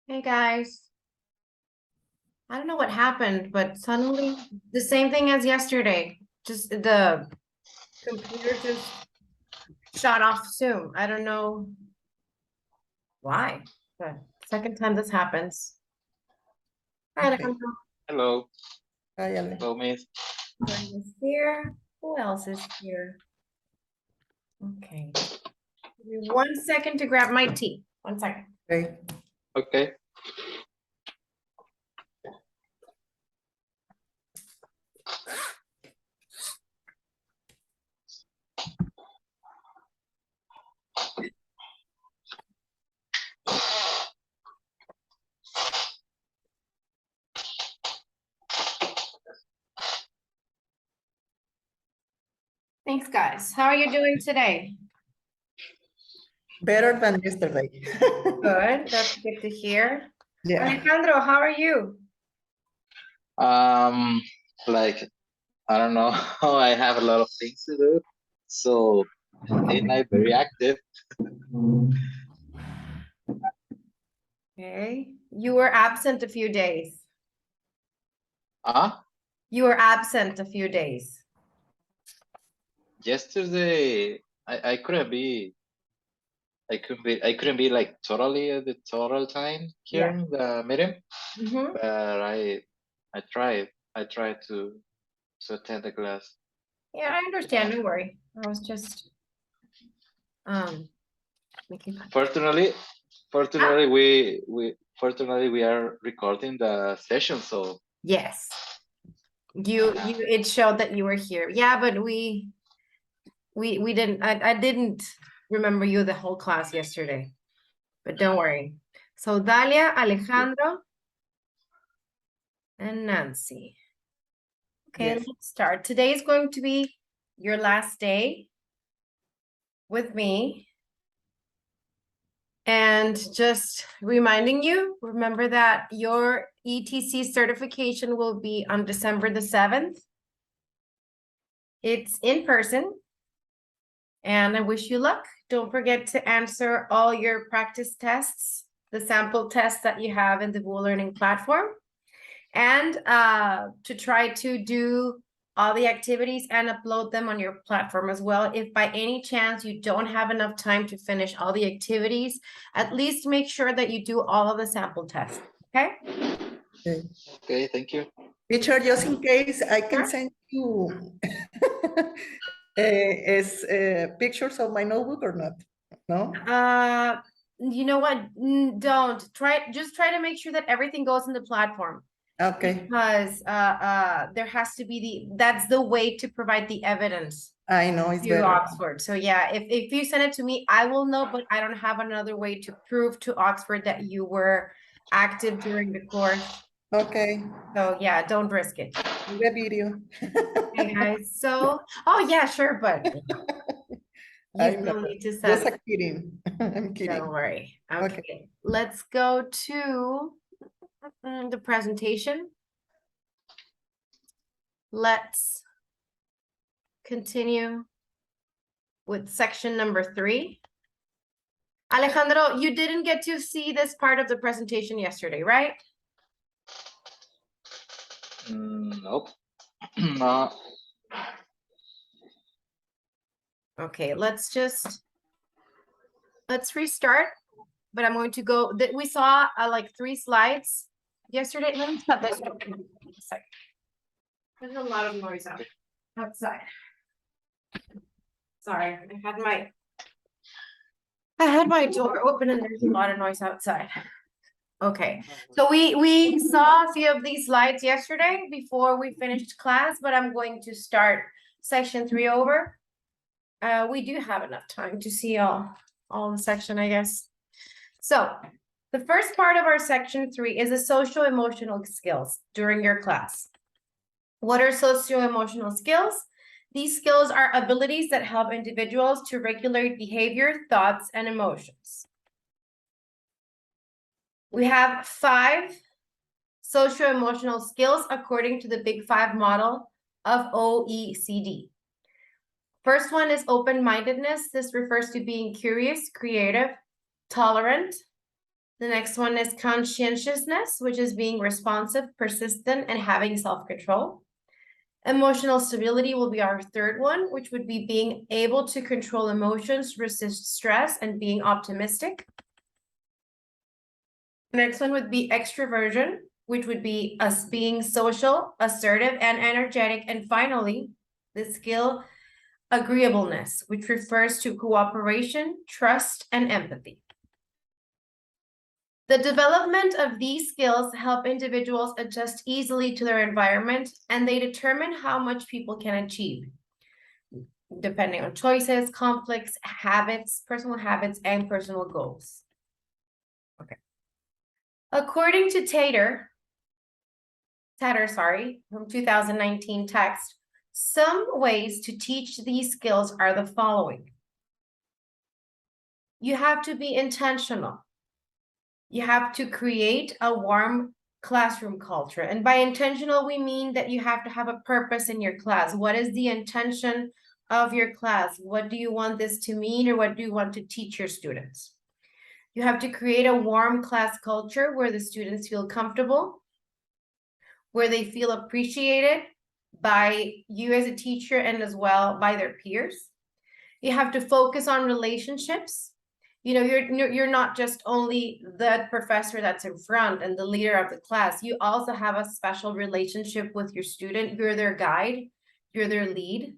Hey guys. I don't know what happened, but suddenly the same thing as yesterday. Just the computer just shut off Zoom. I don't know why, but second time this happens. Hi, Okay. Alejandro. Hello. Hi, Ale. Hello, Miss. Brian is here. Who else is here? Okay. Give me 1 second to grab my tea. 1 second. Okay. Okay. Thanks, guys. How are you doing today? Better than yesterday. Good. That's good to hear. Yeah. Alejandro, how are you? Like, I don't know. I have a lot of things to do. So, ain't I very active? Okay. You were absent a few days. Ah, You were absent a few days. yesterday, I couldn't be like totally at the total time here Yeah. in the meeting, Mm-hmm. but I tried to attend the class. Yeah, I understand. Don't worry. I was just making fun. Fortunately, we are recording the session, so Yes. You it showed that you were here. Yeah, but we didn't I didn't remember you the whole class yesterday. But don't worry. So Dalia, Alejandro, and Nancy. Okay, Yes. let's start. Today is going to be your last day with me. And just reminding you, remember that your ETC certification will be on December the 7th. It's in person. And I wish you luck. Don't forget to answer all your practice tests, the sample tests that you have in the Woo Learning platform. And to try to do all the activities and upload them on your platform as well. If by any chance you don't have enough time to finish all the activities, at least make sure that you do all of the sample tests, okay? okay, thank you. Teacher, just in case, I can Sure. send you pictures of my notebook or not? No? You know what? Don't just try to make sure that everything goes in the platform. Okay. Because there has to be that's the way to provide the evidence I know it's to better. Oxford. So yeah, if you send it to me, I will know, but I don't have another way to prove to Oxford that you were active during the course. Okay. So yeah, don't risk it. The video. Okay, guys. So, oh yeah, sure, but I you know. still need to Just send. kidding. I'm kidding. Don't worry. Okay. Okay. Let's go to the presentation. Let's continue with section number 3. Alejandro, you didn't get to see this part of the presentation yesterday, right? Nope. No. Okay, let's restart. But I'm going to go that we saw like 3 slides yesterday. Let me stop this. There's a lot of noise outside. Sorry, I had my door open and there's a lot of noise outside. Okay, so we saw a few of these slides yesterday before we finished class, but I'm going to start section 3 over. We do have enough time to see all the section, I guess. So the first part of our section 3 is the social-emotional skills during your class. What are socio-emotional skills? These skills are abilities that help individuals to regulate behavior, thoughts, and emotions. We have 5 socio-emotional skills according to the Big 5 model of OECD. First one is open-mindedness. This refers to being curious, creative, tolerant, The next one is conscientiousness, which is being responsive, persistent, and having self-control. Emotional stability will be our third one, which would be being able to control emotions, resist stress, and being optimistic. Next one would be extroversion, which would be us being social, assertive, and energetic. And finally, the skill agreeableness, which refers to cooperation, trust, and empathy. The development of these skills help individuals adjust easily to their environment, and they determine how much people can achieve, depending on choices, conflicts, habits, personal habits, and personal goals. Okay. According to Tatter, from 2019 text, some ways to teach these skills are the following. You have to be intentional. You have to create a warm classroom culture. And by intentional, we mean that you have to have a purpose in your class. What is the intention of your class? What do you want this to mean, or what do you want to teach your students? You have to create a warm class culture where the students feel comfortable, where they feel appreciated by you as a teacher and as well by their peers. You have to focus on relationships. You know, you're not just only the professor that's in front and the leader of the class. You also have a special relationship with your student. You're their guide, you're their lead.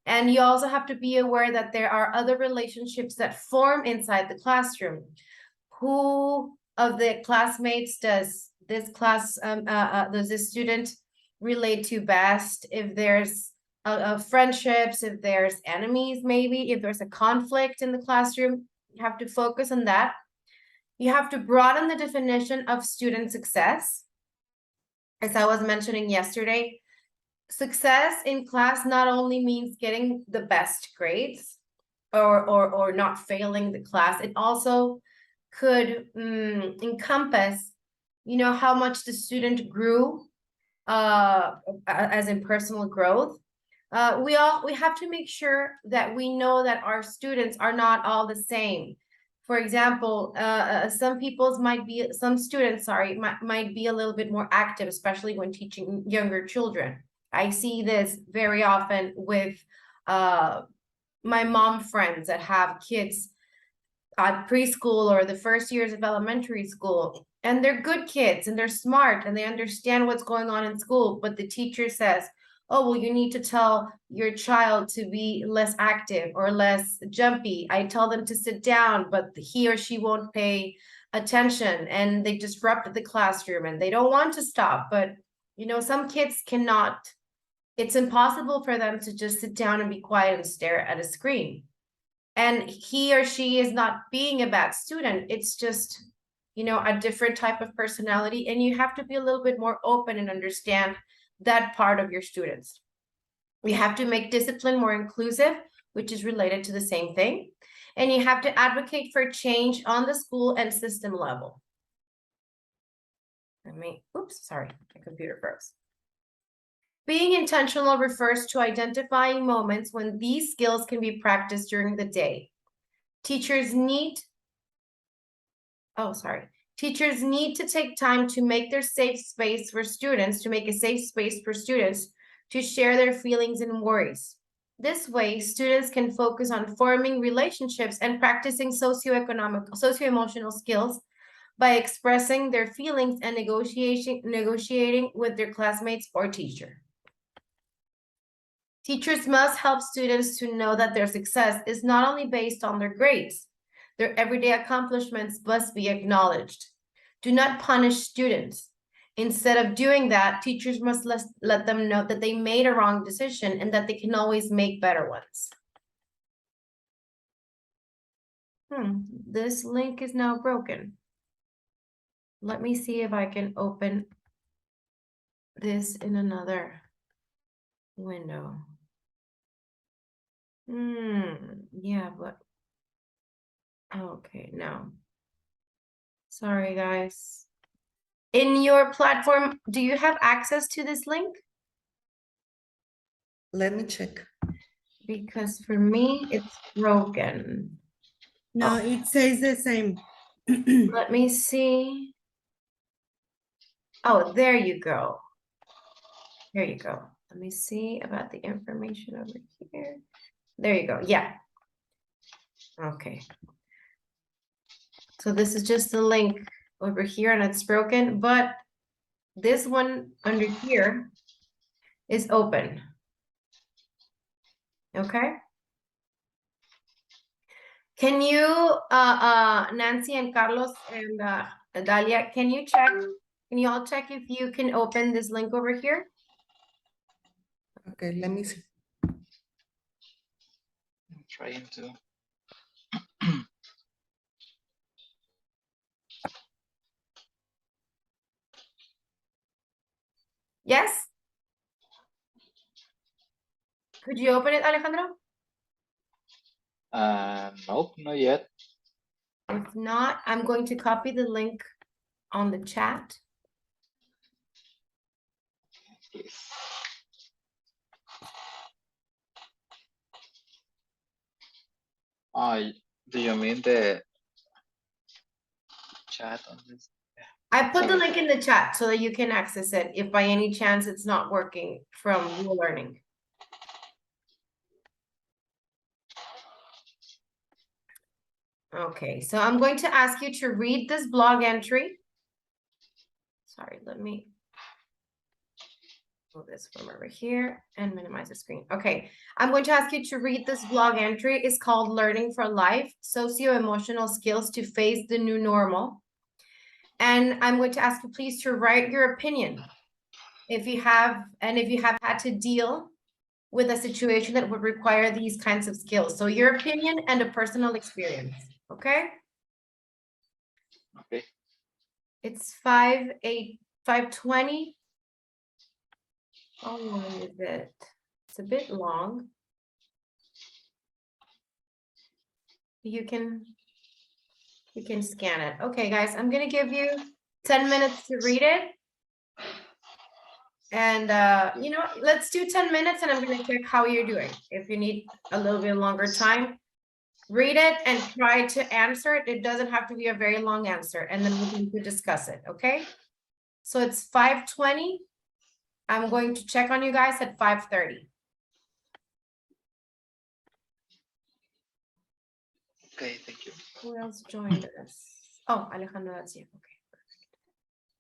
And you also have to be aware that there are other relationships that form inside the classroom. Who of the classmates does this student relate to best? If there's friendships, if there's enemies, maybe if there's a conflict in the classroom, you have to focus on that. You have to broaden the definition of student success. As I was mentioning yesterday, success in class not only means getting the best grades or not failing the class, it also could encompass, you know, how much the student grew as in personal growth. We have to make sure that we know that our students are not all the same. For example, some students might be a little bit more active, especially when teaching younger children. I see this very often with my mom friends that have kids at preschool or the first years of elementary school, and they're good kids and they're smart and they understand what's going on in school, but the teacher says, oh, well, you need to tell your child to be less active or less jumpy. I tell them to sit down, but he or she won't pay attention, and they disrupt the classroom and they don't want to stop. But, you know, some kids cannot, it's impossible for them to just sit down and be quiet and stare at a screen. And he or she is not being a bad student. It's just, you know, a different type of personality. And you have to be a little bit more open and understand that part of your students. We have to make discipline more inclusive, which is related to the same thing. And you have to advocate for change on the school and system level. Oops, sorry, my computer froze. Being intentional refers to identifying moments when these skills can be practiced during the day. Teachers need to take time to make a safe space for students to share their feelings and worries. This way, students can focus on forming relationships and practicing socio-emotional skills by expressing their feelings and negotiating with their classmates or teacher. Teachers must help students to know that their success is not only based on their grades. Their everyday accomplishments must be acknowledged. Do not punish students. Instead of doing that, teachers must let them know that they made a wrong decision and that they can always make better ones. This link is now broken. Let me see if I can open this in another window. Yeah, but okay, no. Sorry, guys. In your platform, do you have access to this link? Let me check. Because for me, it's broken. No, it says the same. Let me see. Oh, there you go. There you go. Let me see about the information over here. There you go. Yeah. Okay. So this is just the link over here and it's broken, but this one under here is open. Okay. Can you, Nancy and Carlos and Dalia, can you check? Can you all check if you can open this link over here? Okay, let me see. I'm trying to. Yes? Could you open it, Alejandro? Nope, not yet. If not, I'm going to copy the link on the chat. Please. Do you mean the chat on this? I put the Sorry. link in the chat so that you can access it if by any chance it's not working from your learning. Okay, so I'm going to ask you to read this blog entry. Sorry, let me move this from over here and minimize the screen. Okay, I'm going to ask you to read this blog entry. It's called Learning for Life, Socio-Emotional Skills to Face the New Normal. And I'm going to ask you please to write your opinion. If you have had to deal with a situation that would require these kinds of skills. So your opinion and a personal experience, okay? Okay. It's 5:20. How long is it? It's a bit long. You can scan it. Okay, guys, I'm gonna give you 10 minutes to read it. And you know, let's do 10 minutes and I'm gonna check how you're doing. If you need a little bit longer time, read it and try to answer it. It doesn't have to be a very long answer, and then we can discuss it, okay? So it's 5:20. I'm going to check on you guys at 5:30. Okay, thank you. Who else joined us? Oh, Alejandro, that's you. Okay.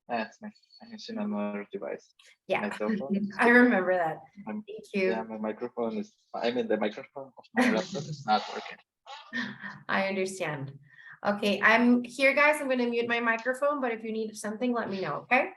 That's nice. I'm using another device. Yeah, My cell phone. I remember that. I'm- Thank you. Yeah, my microphone is, the microphone of my laptop is not working. I understand. Okay, I'm here, guys. I'm going to mute my microphone, but if you need something, let me know, okay?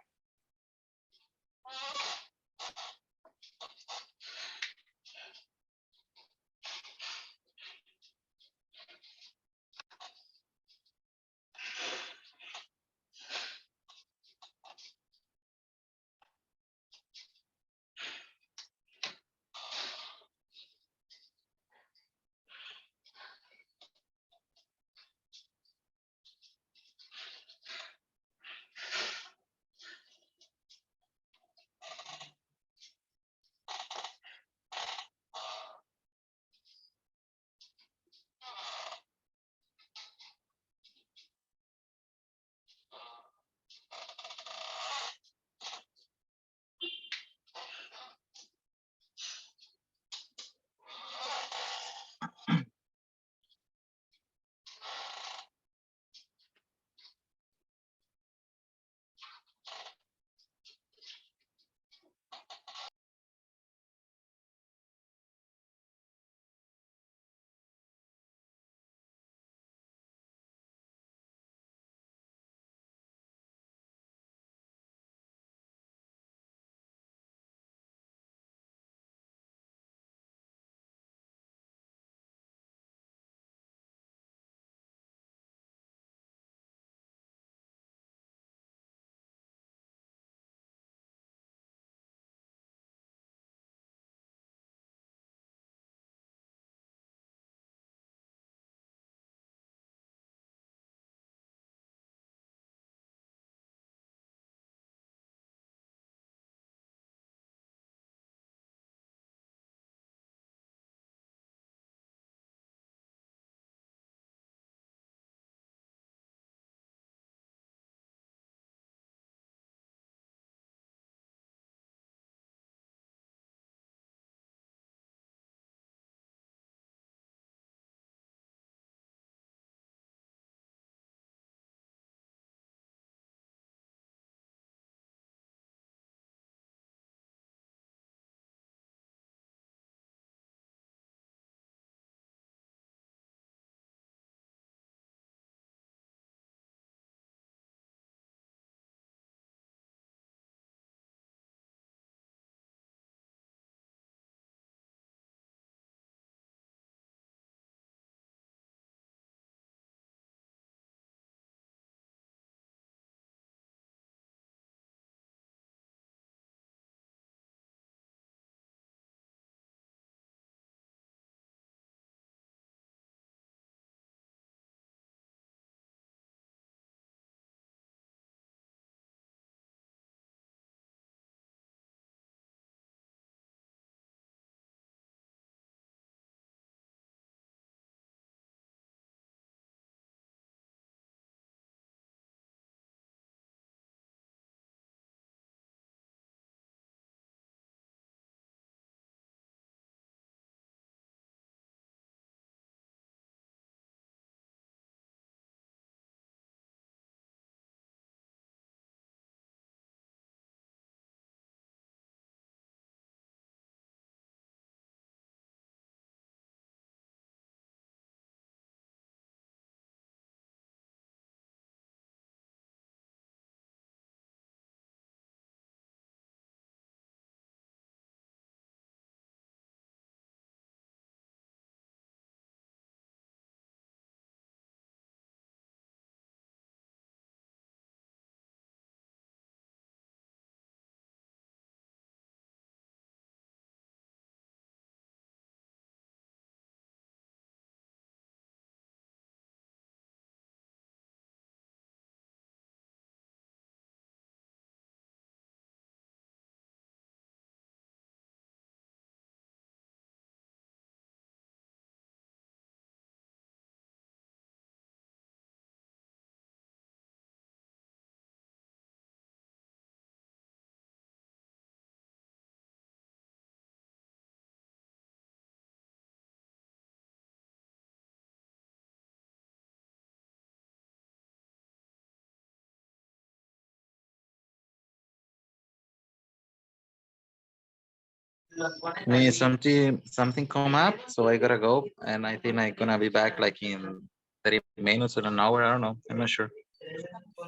Me something come up, so I gotta go, and I think I'm gonna be back like in 30 minutes or an hour. I don't know. I'm not sure.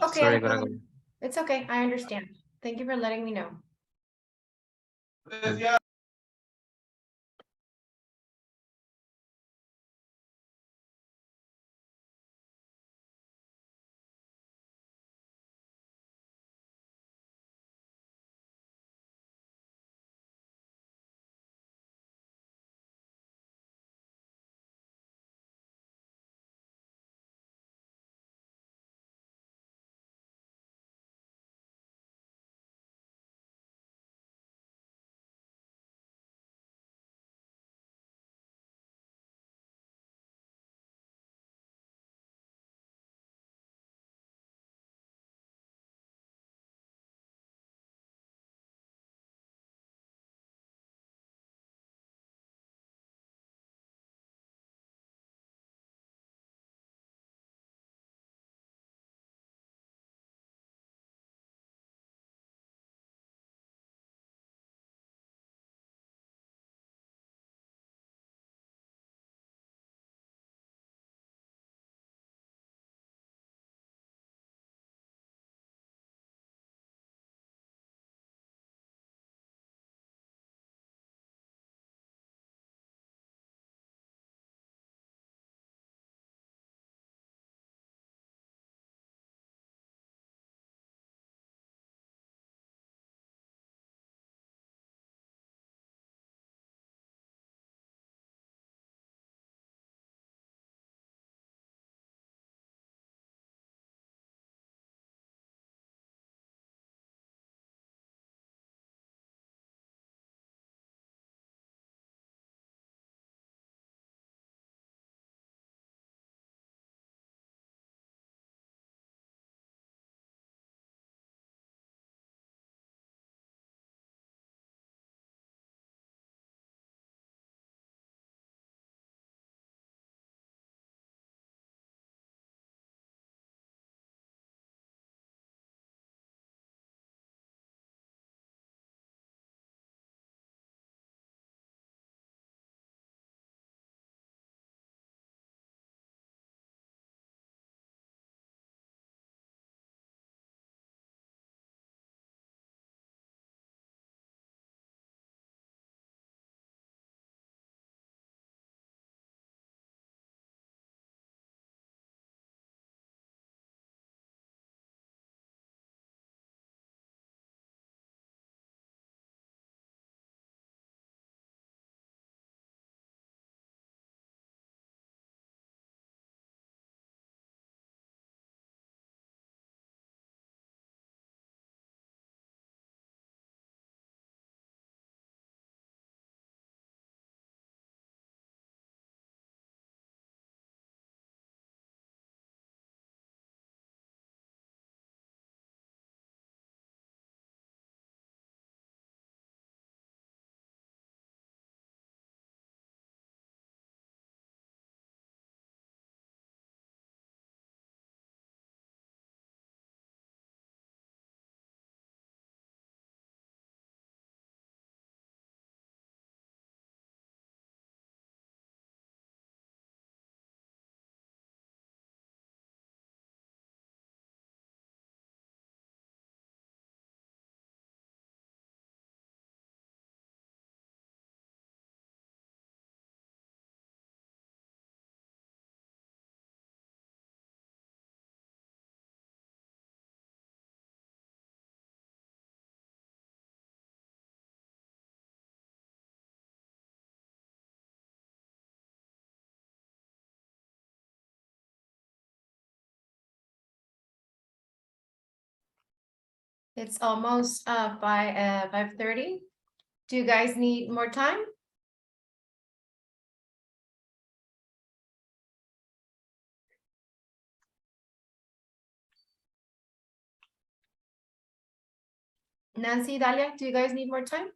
Okay, Sorry, I gotta go. it's okay. I understand. Thank you for letting me know. It's almost 5:30. Do you guys need more time? Nancy, Dalia, do you guys need more time?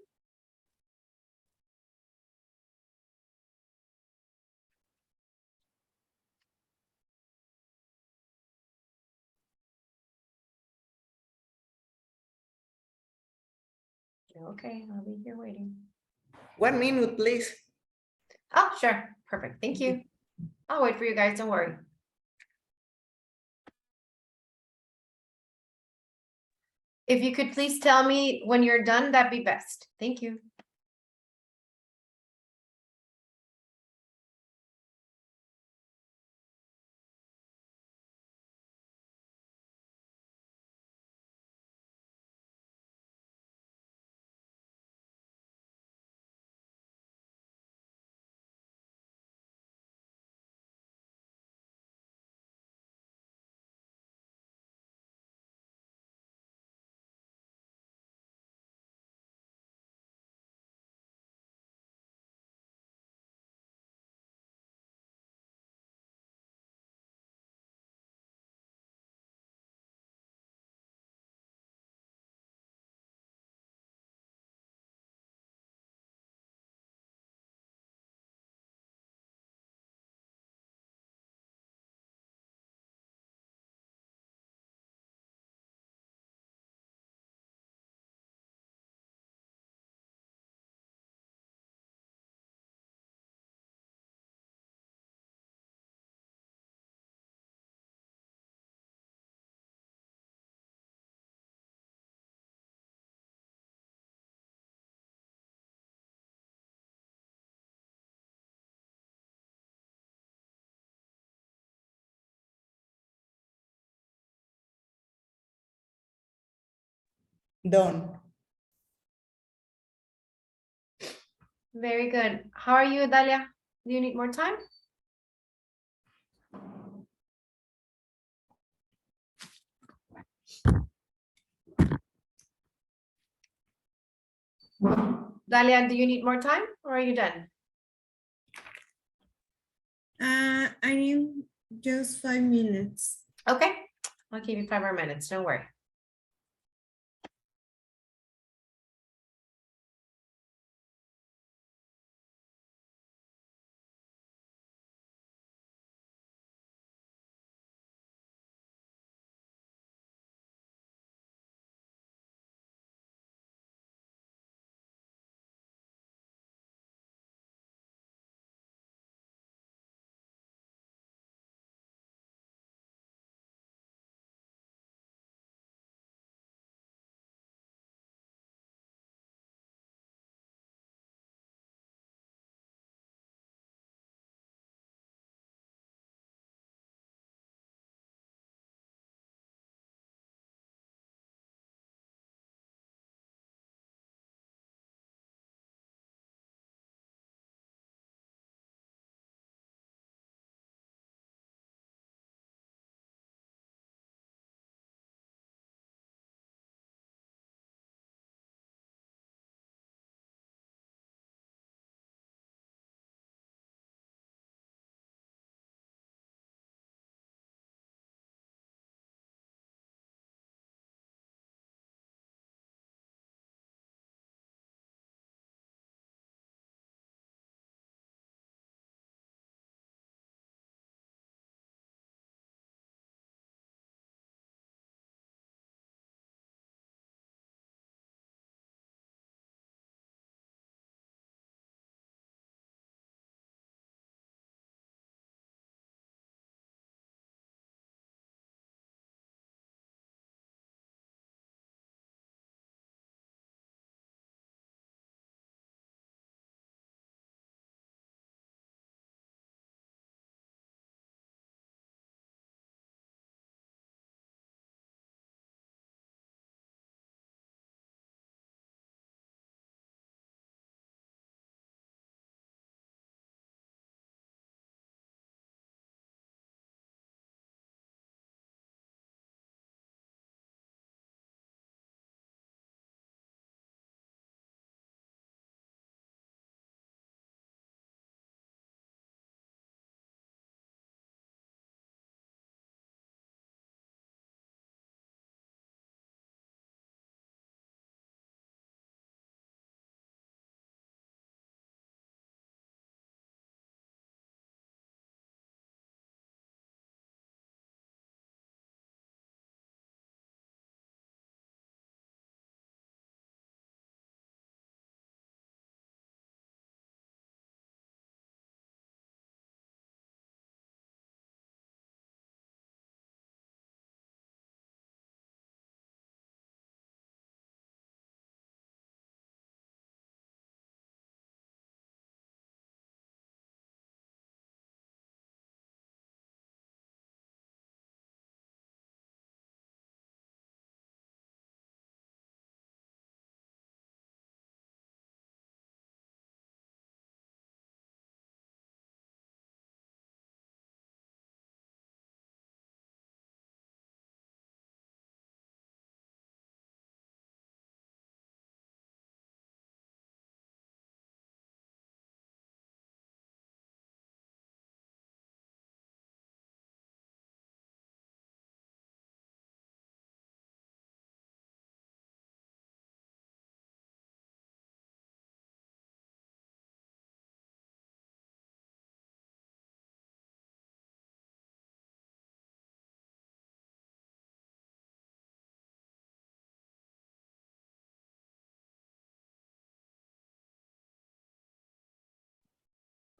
Okay, I'll be here waiting. 1 minute, please. Oh, sure. Perfect. Thank you. I'll wait for you guys. Don't worry. If you could please tell me when you're done, that'd be best. Thank you. Done. Very good. How are you, Dalia? Do you need more time? Dalia, do you need more time or are you done? I need just 5 minutes. Okay, I'll give you 5 more minutes. Don't worry.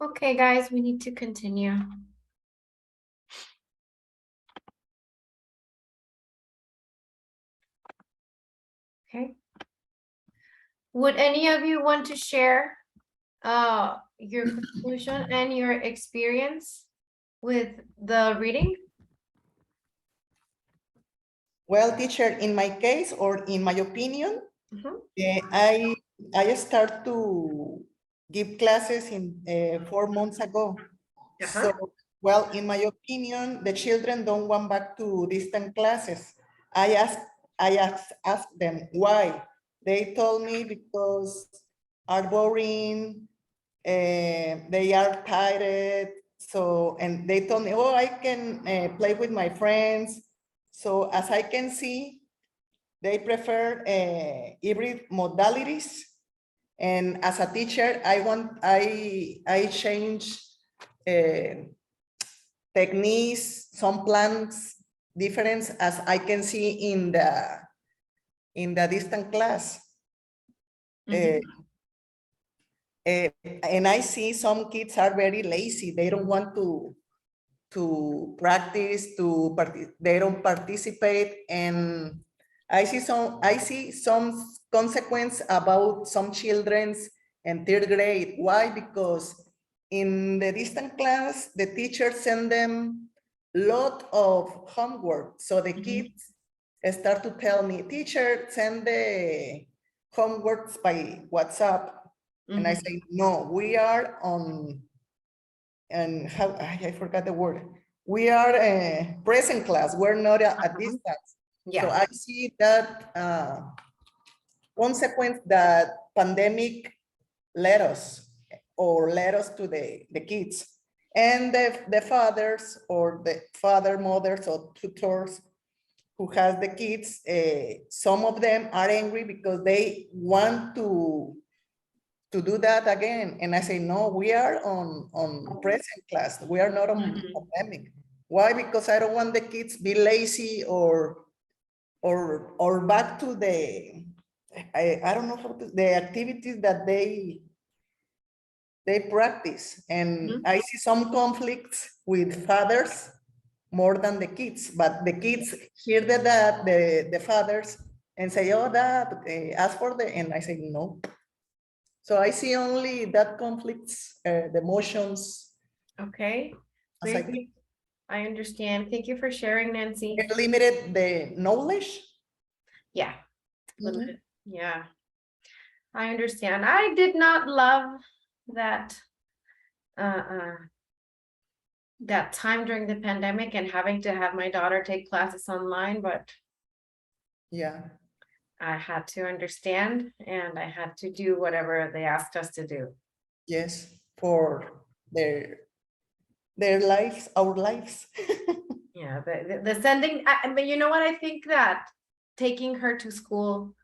Okay, guys, we need to continue. Okay. Would any of you want to share your conclusion and your experience with the reading? Well, teacher, in my case or in my opinion, I start to give classes in 4 months ago. So, well, in my opinion, the children don't want back to distant classes. I asked them why. They told me because are boring, they are tired. So, and they told me, oh, I can play with my friends. So as I can see, they prefer hybrid modalities. And as a teacher, I change techniques, some plans difference as I can see in the distant class. And I see some kids are very lazy. They don't want to practice, they don't participate. And I see some consequence about some children's in 3rd grade. Why? Because in the distant class, the teacher send them lot of homework. So the kids start to tell me, teacher, send the homeworks by WhatsApp. And I say, no, we are on, and how, I forgot the word. We are a present class. We're not at distance. Yeah. So I see that consequence that pandemic led us to the kids. And the fathers or the mothers or tutors who has the kids, some of them are angry because they want to do that again. And I say, no, we are on present class. We are not on pandemic. Why? Because I don't want the kids be lazy or back to the, I don't know how to, the activities that they practice. And I see some conflicts with fathers more than the kids, but the kids hear the fathers and say, oh, dad, ask for the, and I say, no. So I see only that conflicts, the emotions. Okay. I understand. Thank you for sharing, Nancy. Limited the knowledge. Yeah. Yeah. I understand. I did not love that that time during the pandemic and having to have my daughter take classes online, but yeah, I had to understand and I had to do whatever they asked us to do. Yes, for their lives, our lives. Yeah, the sending, but you know what, I think that taking her to school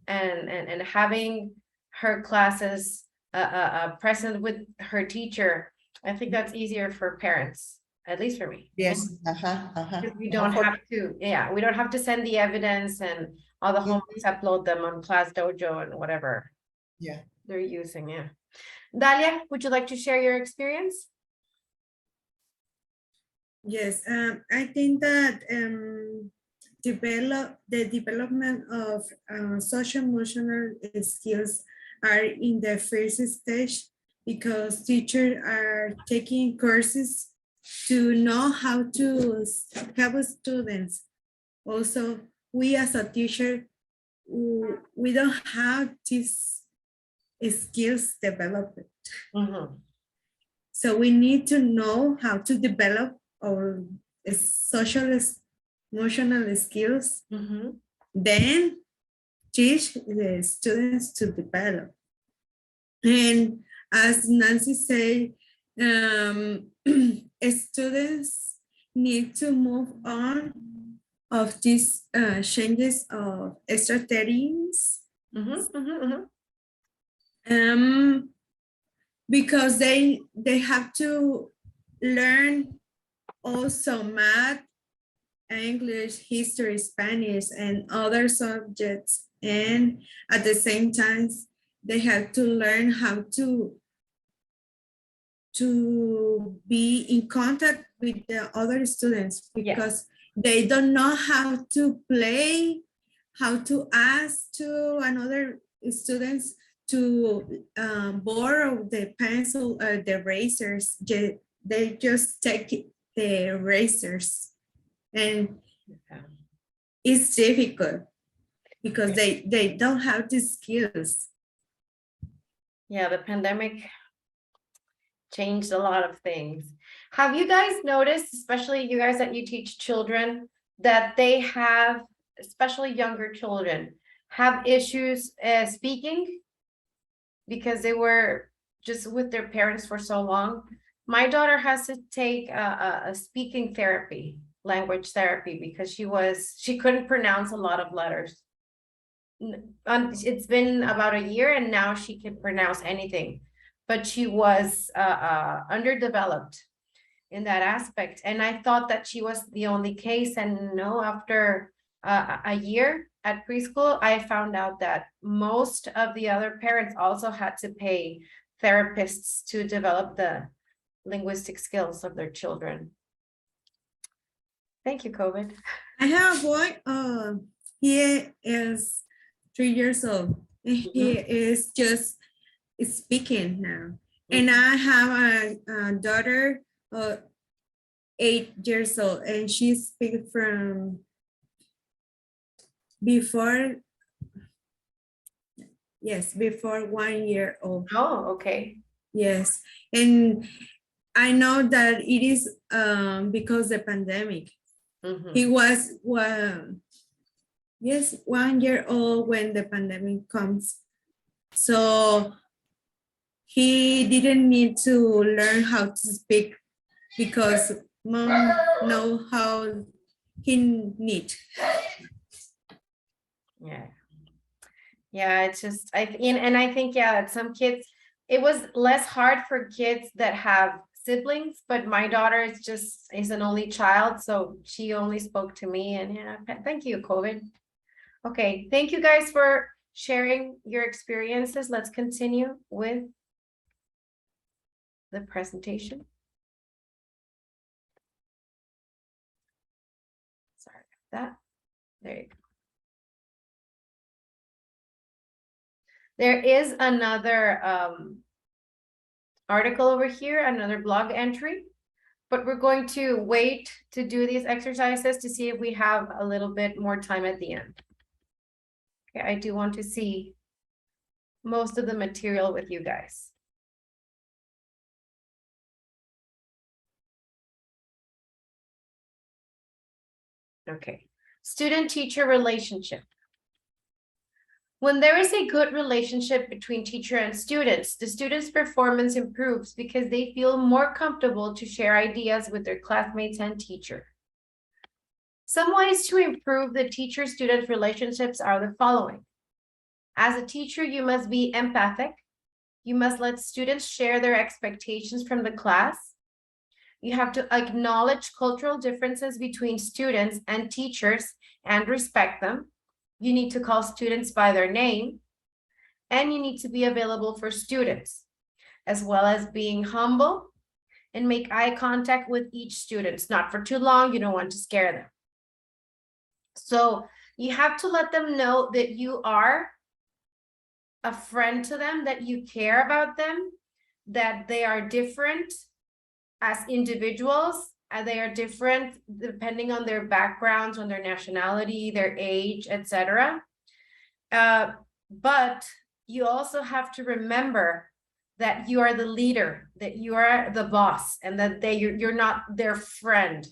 and having her classes present with her teacher, I think that's easier for parents, at least for me. Yes. We don't have to, we don't have to send the evidence and all the homeworks, upload them on Class Dojo and whatever they're using. Yeah. Dalia, would you like to share your experience? Yes, I think that the development of social emotional skills are in the first stage because teachers are taking courses to know how to help students. Also, we as a teacher, we don't have these skills developed. So we need to know how to develop our social emotional skills, then teach the students to develop. And as Nancy said, students need to move on of these changes of strategies. Because they have to learn also math, English, history, Spanish, and other subjects. And at the same time, they have to learn how to to be in contact with the other students because they don't know how to play, how to ask to another students to borrow the pencil or the erasers. They just take the erasers, and it's difficult because they don't have the skills. Yeah, the pandemic changed a lot of things. Have you guys noticed, especially you guys that you teach children, that they have, especially younger children, have issues speaking because they were just with their parents for so long? My daughter has to take a speaking therapy, language therapy, because she couldn't pronounce a lot of letters. It's been about a year and now she can pronounce anything, but she was underdeveloped in that aspect. And I thought that she was the only case, and no, after a year at preschool, I found out that most of the other parents also had to pay therapists to develop the linguistic skills of their children. Thank you, COVID. I have a boy, he is 3 years old. He is just speaking now. And I have a daughter, 8 years old, and she speaks from before 1 year old. Oh, okay. Yes, and I know that it is because the pandemic. He was 1 year old when the pandemic comes. So he didn't need to learn how to speak because mom know how he need. Yeah, it's just I think that some kids, it was less hard for kids that have siblings, but my daughter is an only child, so she only spoke to me. And thank you, COVID. Okay, thank you guys for sharing your experiences. Let's continue with the presentation. Sorry about that. There you go. There is another article over here, another blog entry, but we're going to wait to do these exercises to see if we have a little bit more time at the end. Okay, I do want to see most of the material with you guys. Okay, student-teacher relationship. When there is a good relationship between teacher and students, the students' performance improves because they feel more comfortable to share ideas with their classmates and teacher. Some ways to improve the teacher-student relationships are the following. As a teacher, you must be empathic. You must let students share their expectations from the class. You have to acknowledge cultural differences between students and teachers and respect them. You need to call students by their name, and you need to be available for students, as well as being humble and make eye contact with each student. Not for too long, you don't want to scare them. So you have to let them know that you are a friend to them, that you care about them, that they are different as individuals, and they are different depending on their backgrounds, on their nationality, their age, etc. But you also have to remember that you are the leader, that you are the boss, and that you're not their friend,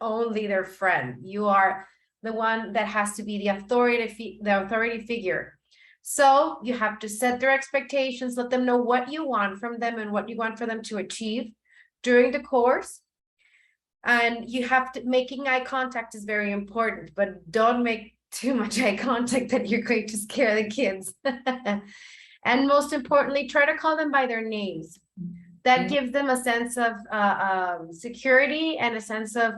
only their friend. You are the one that has to be the authority figure. So you have to set their expectations, let them know what you want from them and what you want for them to achieve during the course. And you have to, making eye contact is very important, but don't make too much eye contact that you're going to scare the kids. And most importantly, try to call them by their names. That gives them a sense of security and a sense of,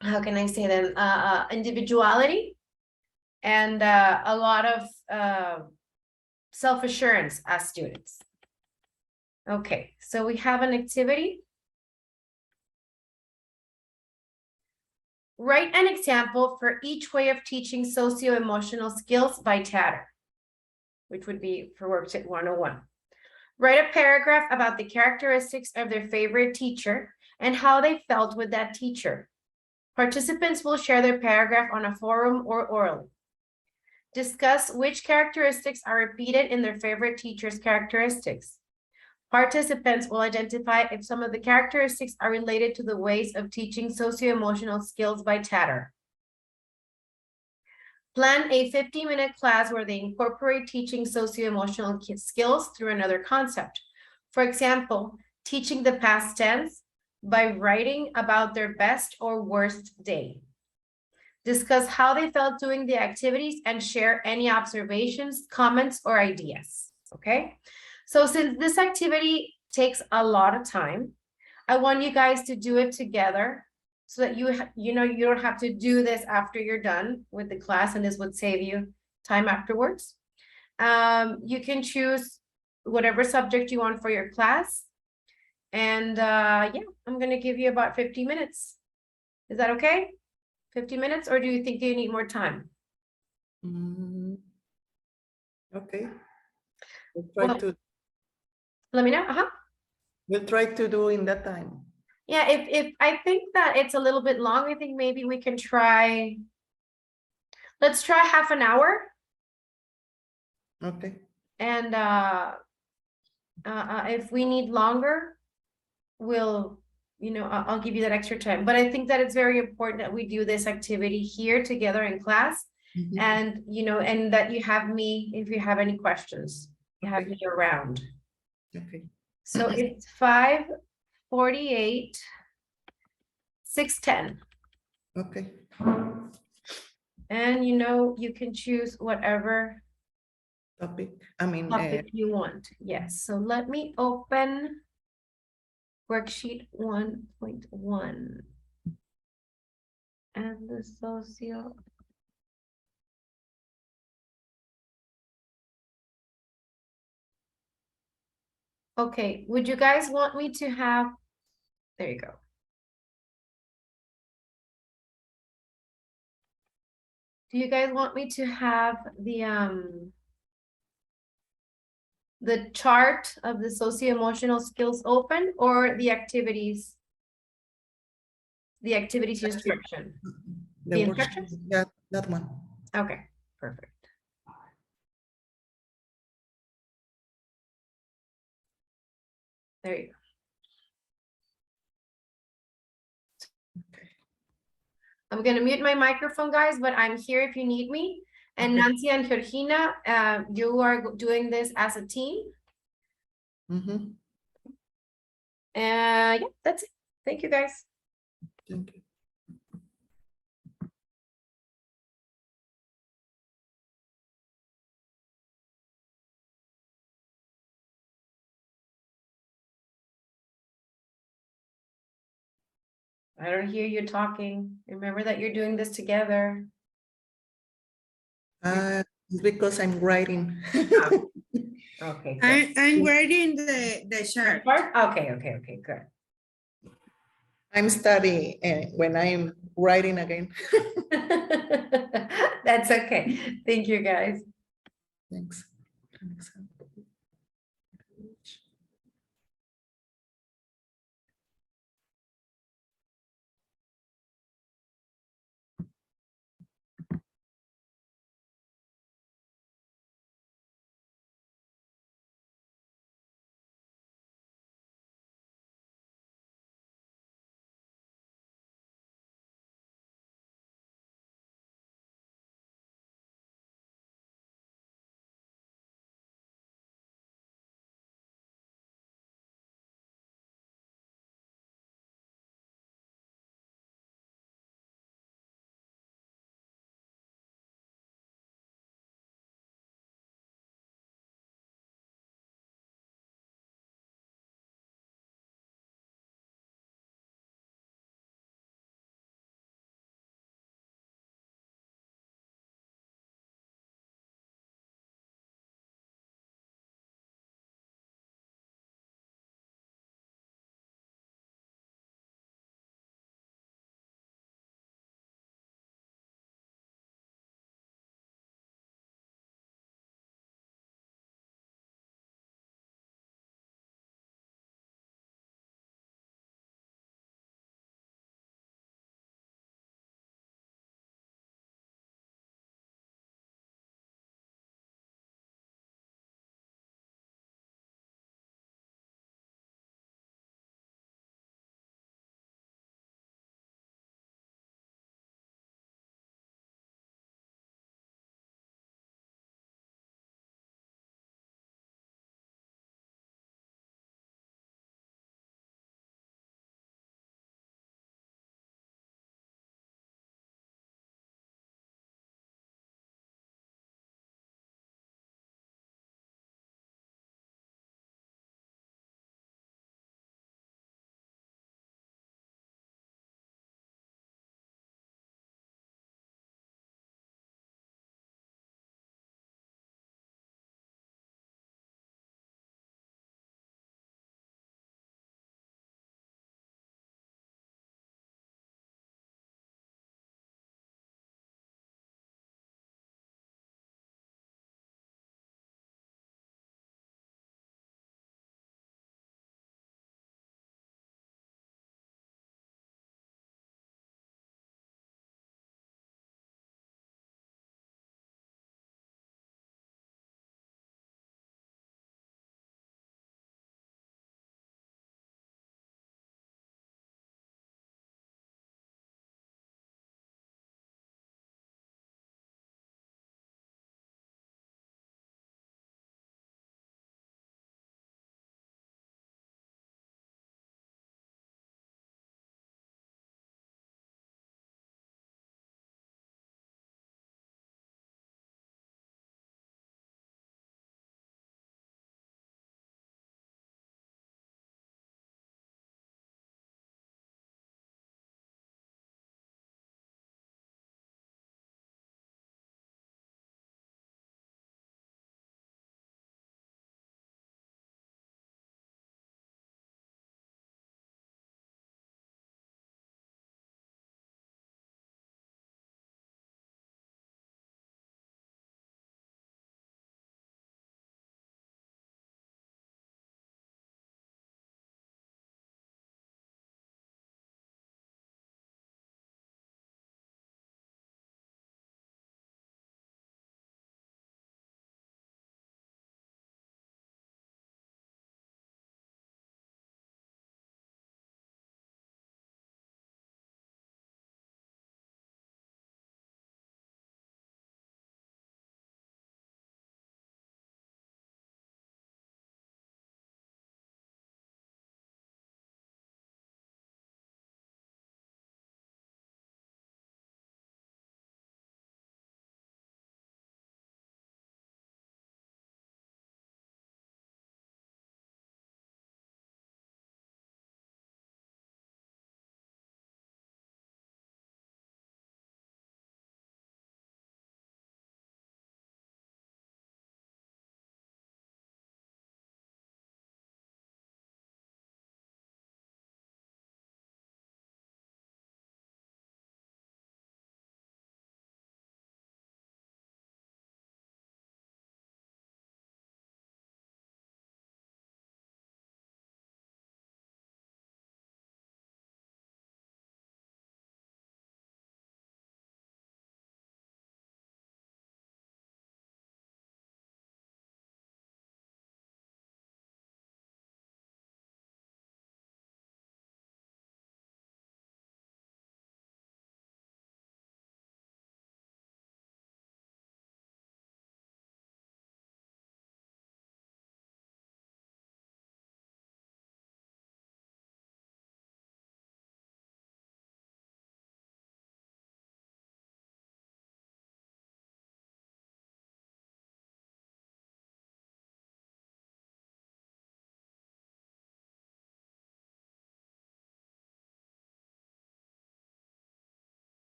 how can I say them, individuality, and a lot of self-assurance as students. Okay, so we have an activity. Write an example for each way of teaching socio-emotional skills by Tatter, which would be for worksheet 101. Write a paragraph about the characteristics of their favorite teacher and how they felt with that teacher. Participants will share their paragraph on a forum or orally. Discuss which characteristics are repeated in their favorite teacher's characteristics. Participants will identify if some of the characteristics are related to the ways of teaching socio-emotional skills by Tatter. Plan a 50-minute class where they incorporate teaching socio-emotional skills through another concept. For example, teaching the past tense by writing about their best or worst day. Discuss how they felt doing the activities and share any observations, comments, or ideas, okay? So since this activity takes a lot of time, I want you guys to do it together so that you don't have to do this after you're done with the class, and this would save you time afterwards. You can choose whatever subject you want for your class. And yeah, I'm gonna give you about 50 minutes. Is that okay? 50 minutes, or do you think you need more time? Okay. We'll try to. Let me know. We'll try to do in that time. Yeah, if I think that it's a little bit long, I think maybe we can try. Let's try half an hour. Okay. And if we need longer, we'll, I'll give you that extra time. But I think that it's very important that we do this activity here together in class. Mhm. And, and that you have me, if you have any questions, you have me around. Okay. So it's 5:48, 6:10. Okay. And you can choose whatever Topic. I mean, topic you want. Yes. So let me open worksheet 1.1 and the socio. Okay, would you guys want me to have, there you go. Do you guys want me to have the chart of the socio-emotional skills open, or the activities instruction? The worksheet, instructions? that one. Okay, perfect. There you go. I'm gonna mute my microphone, guys, but I'm here if you need me. And Okay. Nancy and Georgina, you are doing this as a team. Mm-hmm. Yeah, that's it. Thank you, guys. Thank you. I don't hear you talking. Remember that you're doing this together. It's because I'm writing. Okay, good. I'm writing the chart. Okay, good. I'm studying when I'm writing again. That's okay. Thank you, guys. Thanks.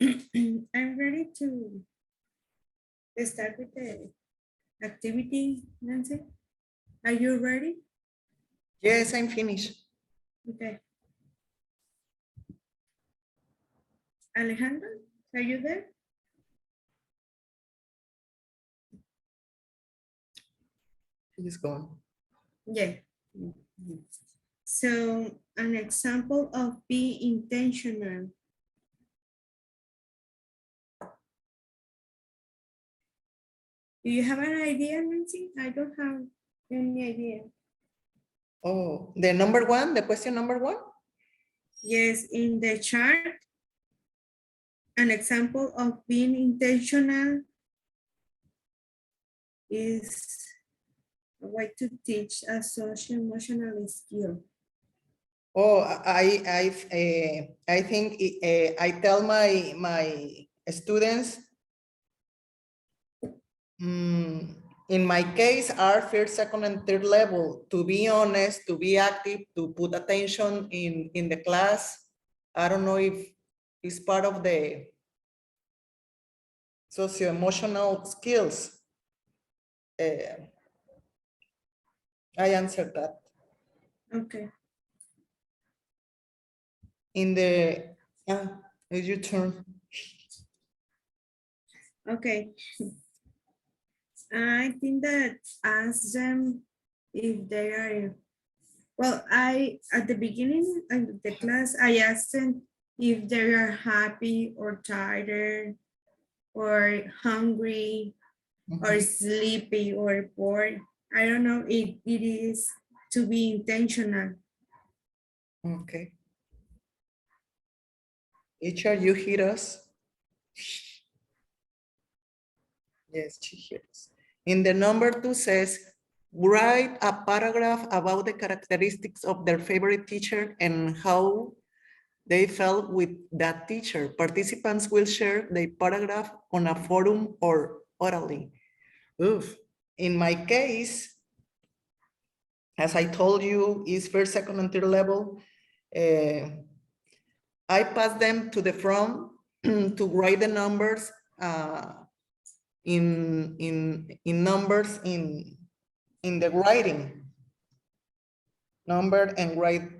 I'm ready to start with the activity, Nancy. Are you ready? Yes, I'm finished. Okay. Alejandro, are you there? He's gone. Yeah. So an example of be intentional. Do you have an idea, Nancy? I don't have any idea. Oh, the number one, the question number one? Yes, in the chart, an example of being intentional is a way to teach a social emotional skill. Oh, I think I tell my students, in my case, are first, second, and third level. To be honest, to be active, to put attention in the class. I don't know if it's part of the socio-emotional skills. I answered that. Okay. In the, it's your turn. Okay. I think that ask them if they are, well, at the beginning of the class, I asked them if they are happy or tired or hungry or sleepy or bored. I don't know if it is to be intentional. Okay. Teacher, you hear us? Yes, she hears. In the number 2 says, write a paragraph about the characteristics of their favorite teacher and how they felt with that teacher. Participants will share the paragraph on a forum or orally. Oof. In my case, as I told you, is first, second, and third level. I pass them to the front to write the numbers in numbers in the writing. Number and write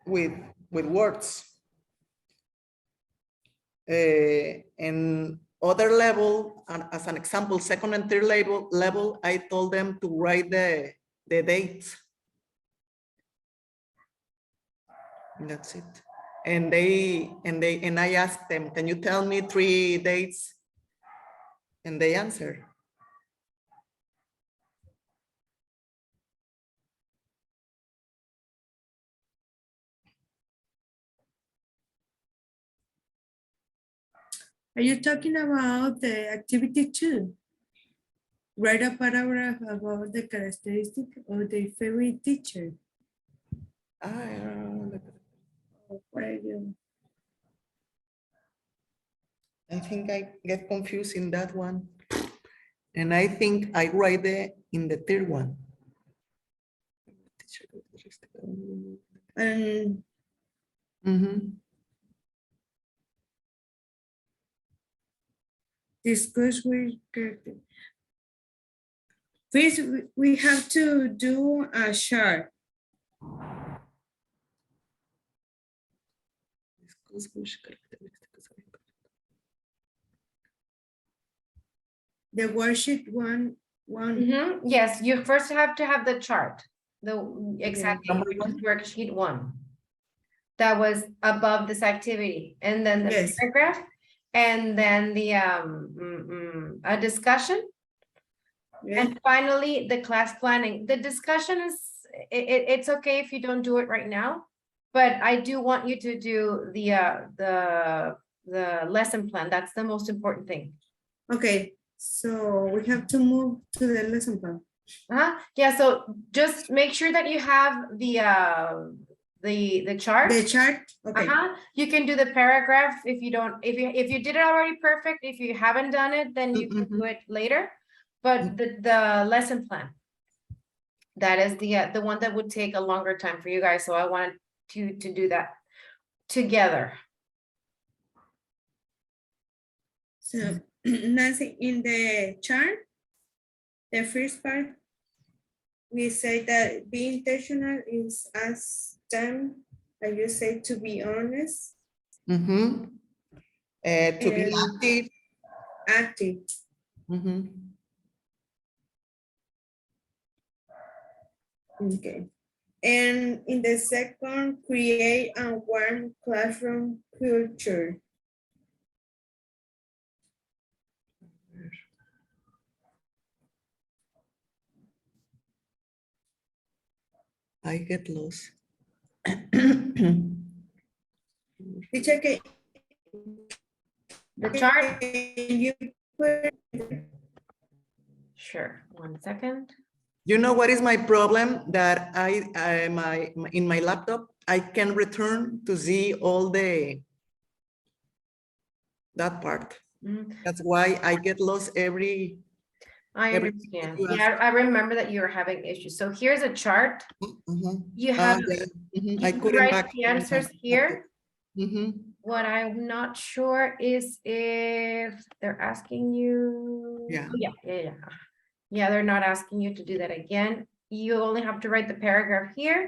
with words. And other level, as an example, second and third level, I told them to write the dates. And that's it. And I asked them, can you tell me 3 dates? And they answer. Are you talking about the activity 2? Write a paragraph about the characteristic of the favorite teacher. What are you? I think I get confused in that one. And I think I write it in the third one. Discuss with character. First, we have to do a chart. The worksheet one. Yes, you first have to have the chart. Exactly, Number which is one? worksheet 1. That was above this activity, and then the Yes. paragraph, and then the a discussion. Yeah. And finally, the class planning. The discussion is, it's okay if you don't do it right now, but I do want you to do the lesson plan. That's the most important thing. Okay, so we have to move to the lesson plan. Yeah, so just make sure that you have the chart. The chart, okay. You can do the paragraph if you don't, if you did it already, perfect. If you haven't done it, then you can do it later. But the lesson plan, that is the one that would take a longer time for you guys. So I wanted to do that together. So Nancy, in the chart, the first part, we say that be intentional is ask them, and you say to be honest. Mm-hmm. To be And active. active. Mm-hmm. Okay. And in the second, create a warm classroom culture. I get lost. Teacher, can The chart? you put Sure, 1 second. You know what is my problem? That in my laptop, I can return to see all that part. Mm, That's why I get lost I Every- understand. you Yeah, I remember that you were having issues. So here's a chart. Mhm. You have, Yeah. Mhm. I you couldn't write back the answers here. Mhm. What I'm not sure is if they're asking you. Yeah. Oh, yeah. Yeah, they're not asking you to do that again. You only have to write the paragraph here.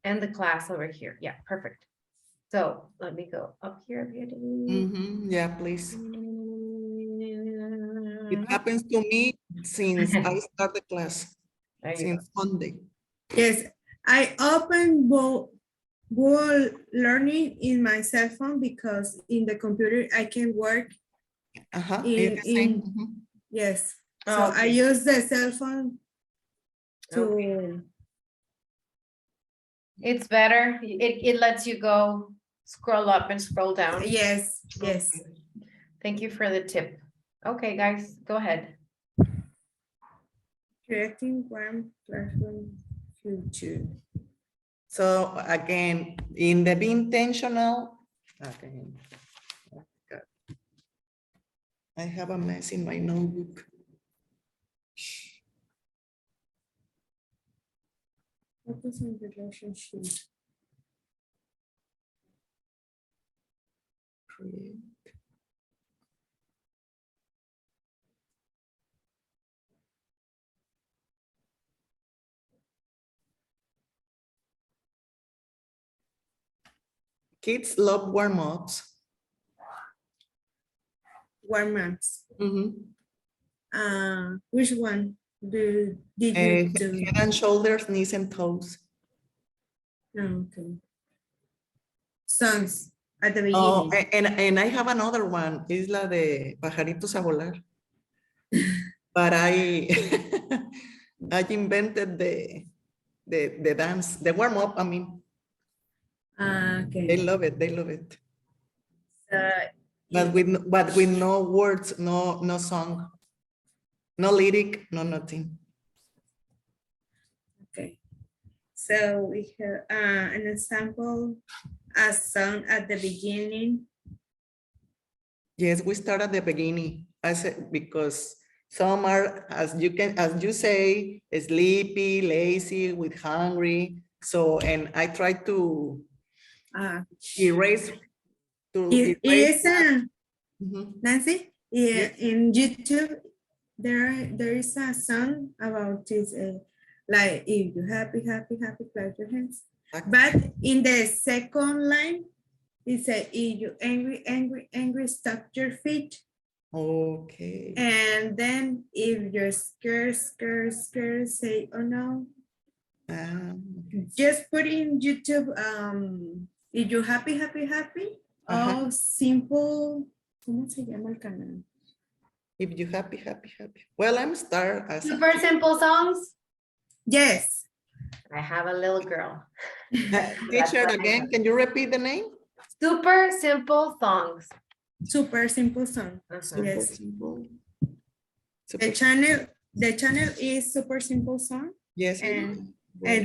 And the class over here. Yeah, perfect. So let me go up here. Mhm. Yeah, please. It happens to me since I started the class, There you go. since Monday. yes, I open Google Learning in my cell phone because in the computer I can work in Mhm. yes. So Oh, I okay. use the cell phone to Okay. It's better. It lets you go scroll up and scroll down. yes. Thank you for the tip. Okay, guys, go ahead. Creating warm classroom future. So again, in the be intentional, again, I have a mess in my notebook. Focus on relationship. Create. Kids love warm-ups. Warm-ups. Mhm. Which one did you do? Head and shoulders, knees and toes. Oh, okay. Songs at the Oh, beginning. and I have another one. Es la de pajaritos a volar. But I I invented the dance, the warm-up, I mean. Okay. They love it, they love it. Yeah. But with no words, no song, no lyric, no nothing. Okay. So we have an example, a song at the beginning. Yes, we start at the beginning. I said because some are, as you say, sleepy, lazy, with hungry. So, and I try to erase. It is Mhm. Nancy. Yeah, Yes. in YouTube, there is a song about this. Like if you happy, clap your hands. But in the second line, it said if you angry, stop your feet. Okay. And then if you're scared, say oh no. Just put in YouTube if you're happy. Oh, simple. ¿Cómo se llama el canal? If you happy. Well, I'm star as Super simple songs. Yes. I have a little girl. Teacher again. Can you repeat the name? Super simple songs. Super simple song. Super Yes. simple. The channel is super simple song. Yes. And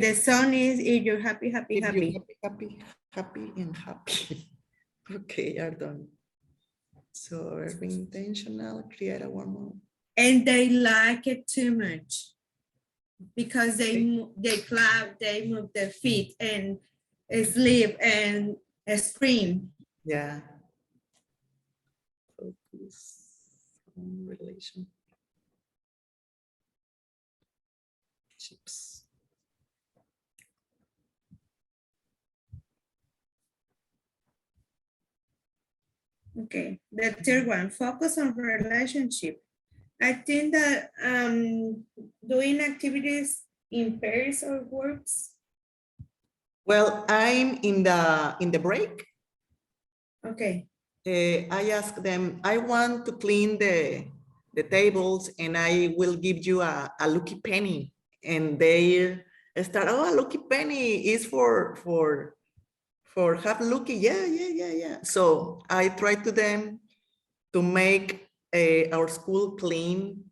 the song is if you're happy. Happy and happy. Okay, are done. So be intentional, create a warm-up. And they like it too much because they clap, they move their feet and sleep and scream. Yeah. relation. Chips. Okay, the third one, focus on relationship. I think that doing activities in pairs or groups. Well, I'm in the break. Okay. I ask them, I want to clean the tables and I will give you a lucky penny. And they start, oh, a lucky penny is for have lucky. Yeah. So I try to them to make our school clean.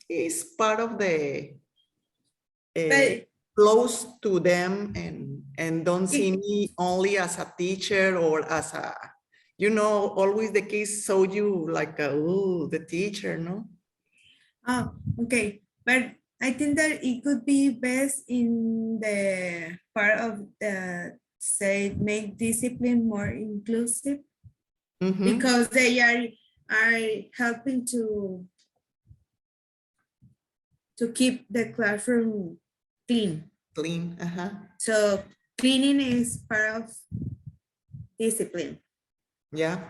Is part of the close to them and don't see me only as a teacher or as a, you know, always the kids saw you like, oh, the teacher, no? Oh, okay. But I think that it could be best in the part of the, say, make discipline more inclusive, because they are helping to keep the classroom clean. Clean, So cleaning is part of discipline. Yeah.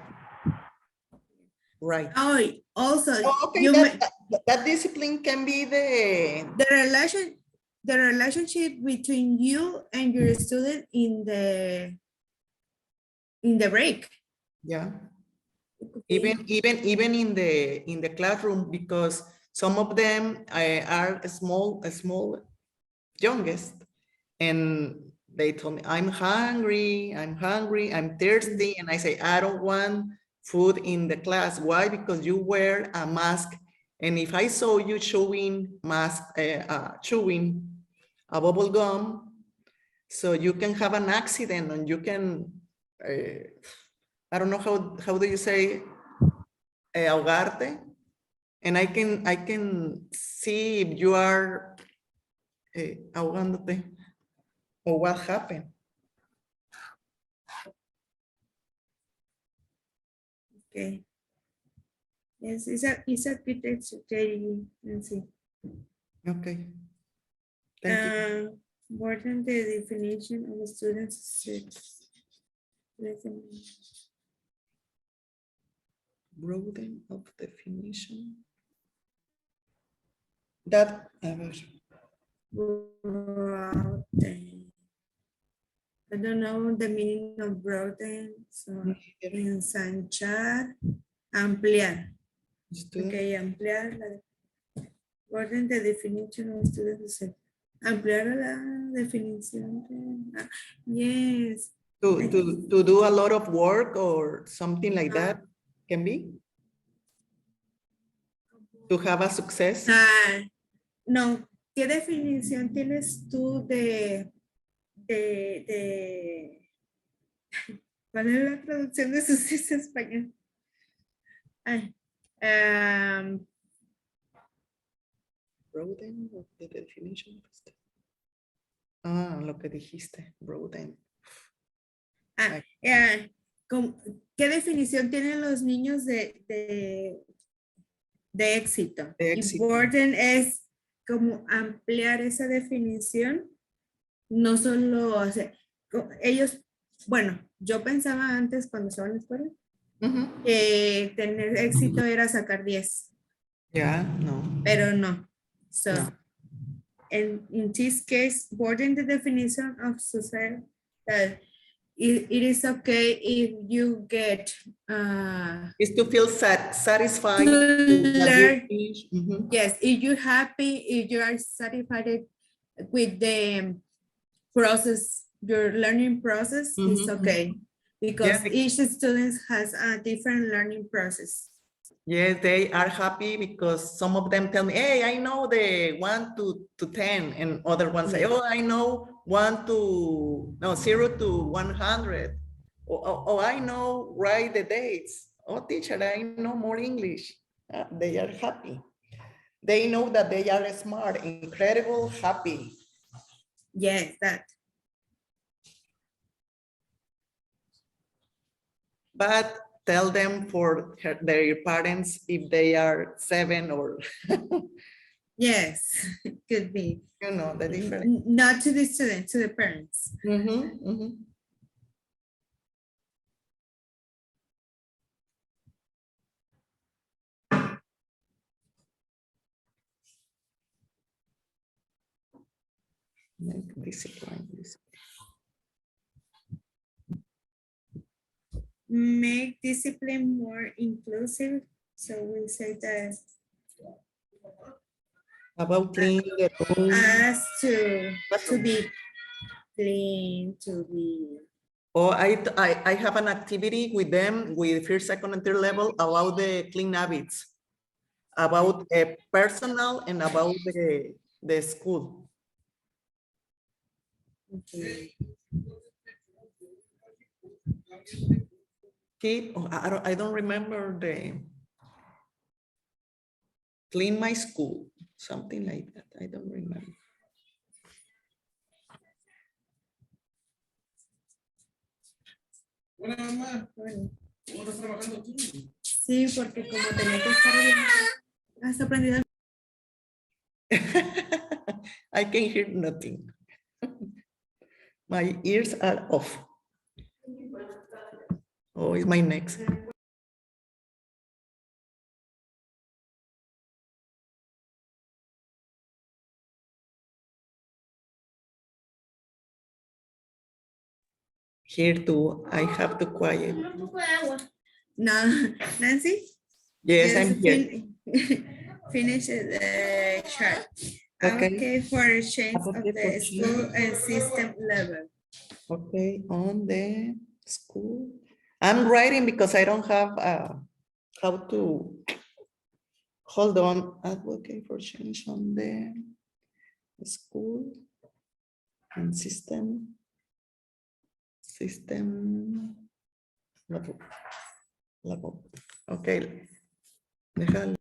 Right. Oh, also, Okay, that discipline can be the relationship between you and your student in the break. Yeah. Even in the classroom, because some of them are small youngest, and they told me, I'm hungry, I'm thirsty, and I say, I don't want food in the class. Why? Because you wear a mask, and if I saw you chewing chewing a bubble gum, so you can have an accident, and you can I don't know how do you say ahogarte, and I can see if you are ahogándote or what happened. Okay. Yes, it's a good strategy, Nancy. Okay. Thank you. More than the definition of a student's Broaden of definition. That, a ver. broaden. I don't know the meaning of broaden. So ensanchar, ampliar. Okay, ampliar. Broaden the definition of students. Ampliar la definición. Yes. To do a lot of work or something like that can be. To have a success. No, ¿qué definición tienes tú de ¿cuál es la traducción de suceso en español? Broaden of the definition. Ah, lo que dijiste, broaden. ¿Qué definición tienen los niños de éxito? De éxito. Y broaden es como ampliar esa definición, no solo hacer, ellos, bueno, yo pensaba antes cuando estaba en la escuela, que tener éxito era sacar 10. Yeah, no. Pero no. So, No. and in this case, broaden the definition of success, that it is okay if you get Is to feel satisfied. learn. Yes, if you're happy, if you are satisfied with the process, your learning process, it's okay. Because each student has a different learning process. Yes, they are happy because some of them tell me, hey, I know the 1 to 10, and other ones say, oh, I know 0 to 100. Oh, I know write the dates. Oh, teacher, I know more English. They are happy. They know that they are smart, incredible, happy. Yes, that. But tell them for their parents if they are 7 or, Yes, could be. you know, the difference. Not to the student, to the parents. Mhm, mhm. Make discipline. Make discipline more inclusive. So we say that About cleaning the room. as to be clean, to be. Oh, I have an activity with them with first, second, and third level about the clean habits, about a personal and about the school. Okay. Oh, I don't remember the clean my school, something like that. I don't remember. Bueno. Sí, porque como tenía que estar bien. ¿Has aprendido? I can hear nothing. My ears are off. Oh, it's my next. Here too, I have to quiet. No, Nancy? Yes, Just I'm here. finish the chart. Okay. Okay, for a change of Okay, for the school and system level. Okay, on the school. I'm writing because I don't have how to hold on. Advocate for change on the school and system level. Okay. Déjalo.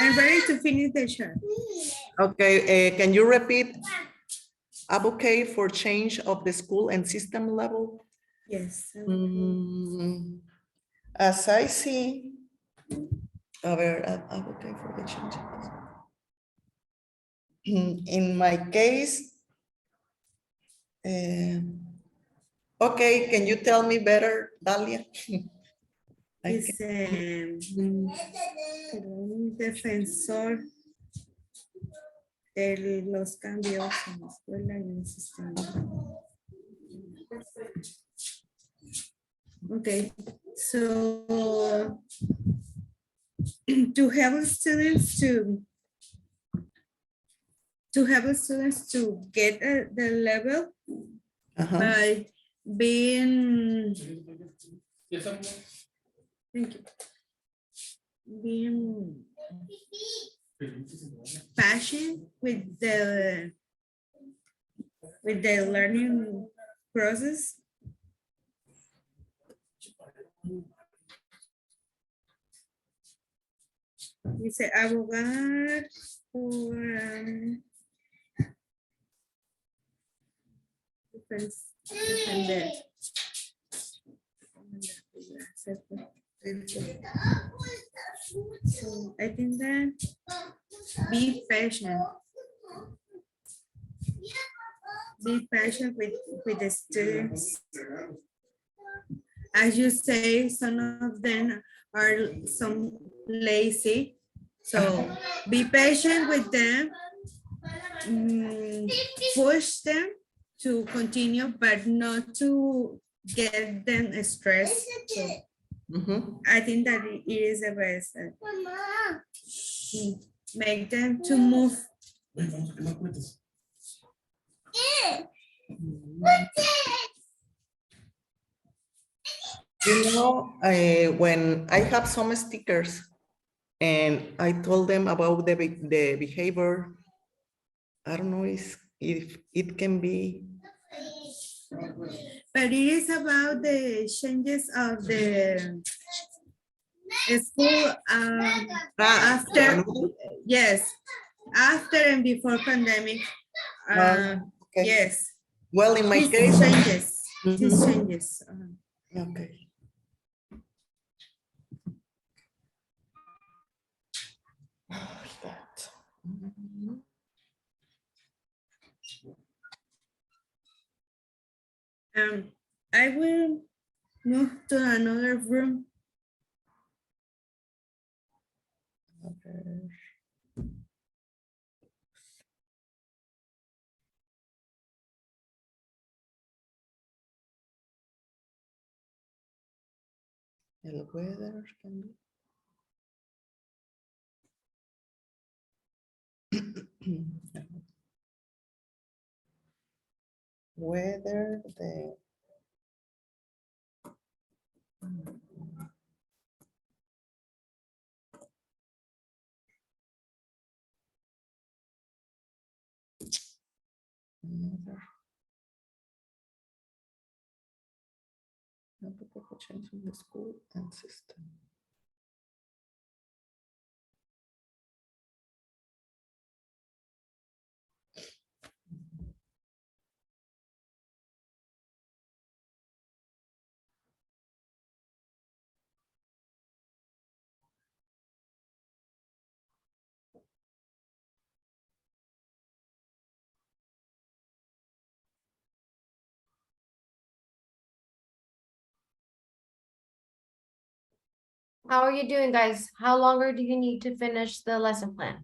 I'm ready to finish the chart. Okay, can you repeat? Advocate for change of the school and system level. Yes. As I see, advocate for the change. In my case, okay, can you tell me better, Dalia? Dice, un defensor de los cambios en la escuela y en el sistema. Okay, so to help students to get the level by being thank you, being passionate with the learning process. Dice abogar por defender. So I think that be patient. Be patient with the students. As you say, some of them are some lazy. So be patient with them. Push them to continue, but not to get them stressed. So I think that it is the best. Make them to move. You know, when I have some stickers and I told them about the behavior, I don't know if it can be But it is about the changes of the school after, yes, after and before pandemic. Okay. Yes, Well, in my these case, changes, these Mhm. changes. Okay. That. Mhm. I will move to another room. Okay. El weather can be. Weather, the. Another. No poco change in the school and system. How are you doing, guys? How longer do you need to finish the lesson plan?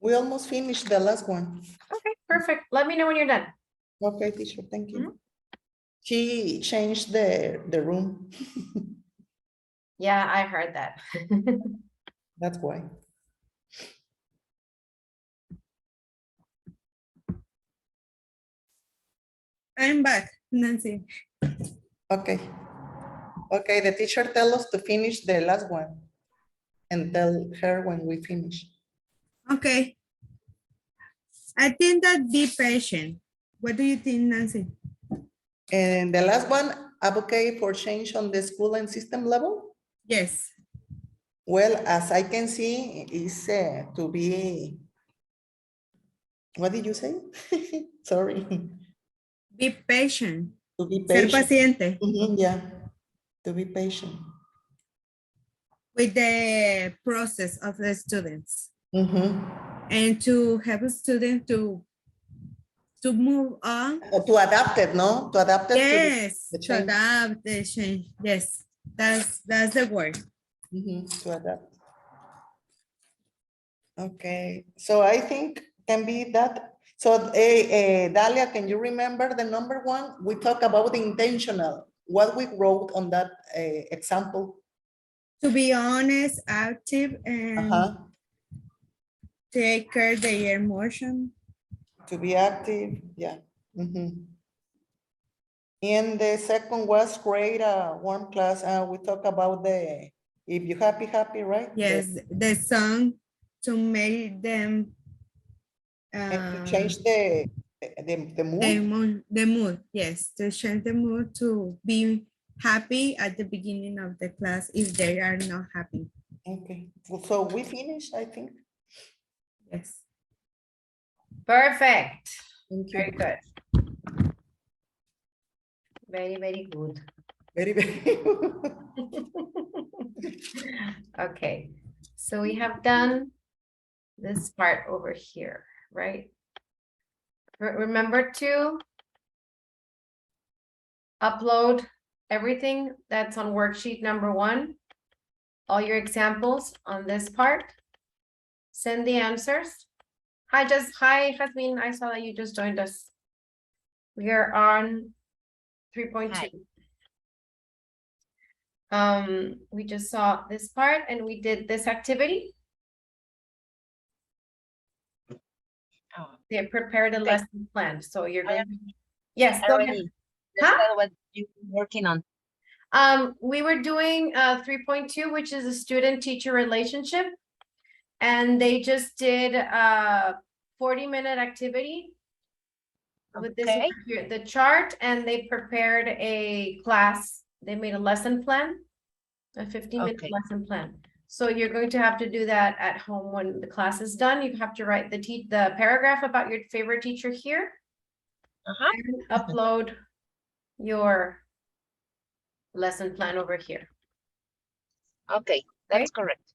We almost finished the last one. Okay, perfect. Let me know when you're done. Okay, teacher, thank you. She changed the room. Yeah, I heard that. That's why. I'm back, Nancy. Okay. Okay, the teacher tell us to finish the last one and tell her when we finish. Okay. I think that be patient. What do you think, Nancy? And the last one, advocate for change on the school and system level. Yes. Well, as I can see, is to be, what did you say? Sorry. Be patient. To be Ser patient. paciente Yeah, to be patient. with the process of the students Mhm. and to help a student to move on. To adapt it, no? To adapt it Yes, to the to change. adapt the change. Yes, that's the word. To adapt. Okay, so I think can be that. So Dalia, can you remember the number one? We talk about the intentional, what we wrote on that example. To be honest, active, and take care of their emotion. To be active, yeah. And the second was create a warm class. We talk about the, if you happy, happy, right? Yes, the song to make them And to change the mood. the mood. Yes, to change the mood to be happy at the beginning of the class if they are not happy. Okay, so we finished, I think. Yes. Perfect. Thank you. Very good. Very, very good. Very, very. Okay, so we have done this part over here, right? Remember to upload everything that's on worksheet number 1, all your examples on this part. Send the answers. Hi, Jasmine, I saw that you just joined us. We are on 3.2. We just saw this part and we did this activity. They prepared a lesson plan, so you're going to, yes, go ahead. Huh? What you working on? We were doing 3.2, which is a student-teacher relationship. And they just did a 40-minute activity. with this Okay. over here, the chart, and they prepared a class. They made a lesson plan, a 15-minute Okay. lesson plan. So you're going to have to do that at home when the class is done. You have to write the paragraph about your favorite teacher here, Uh-huh. and upload your lesson plan over here. Okay, that's correct.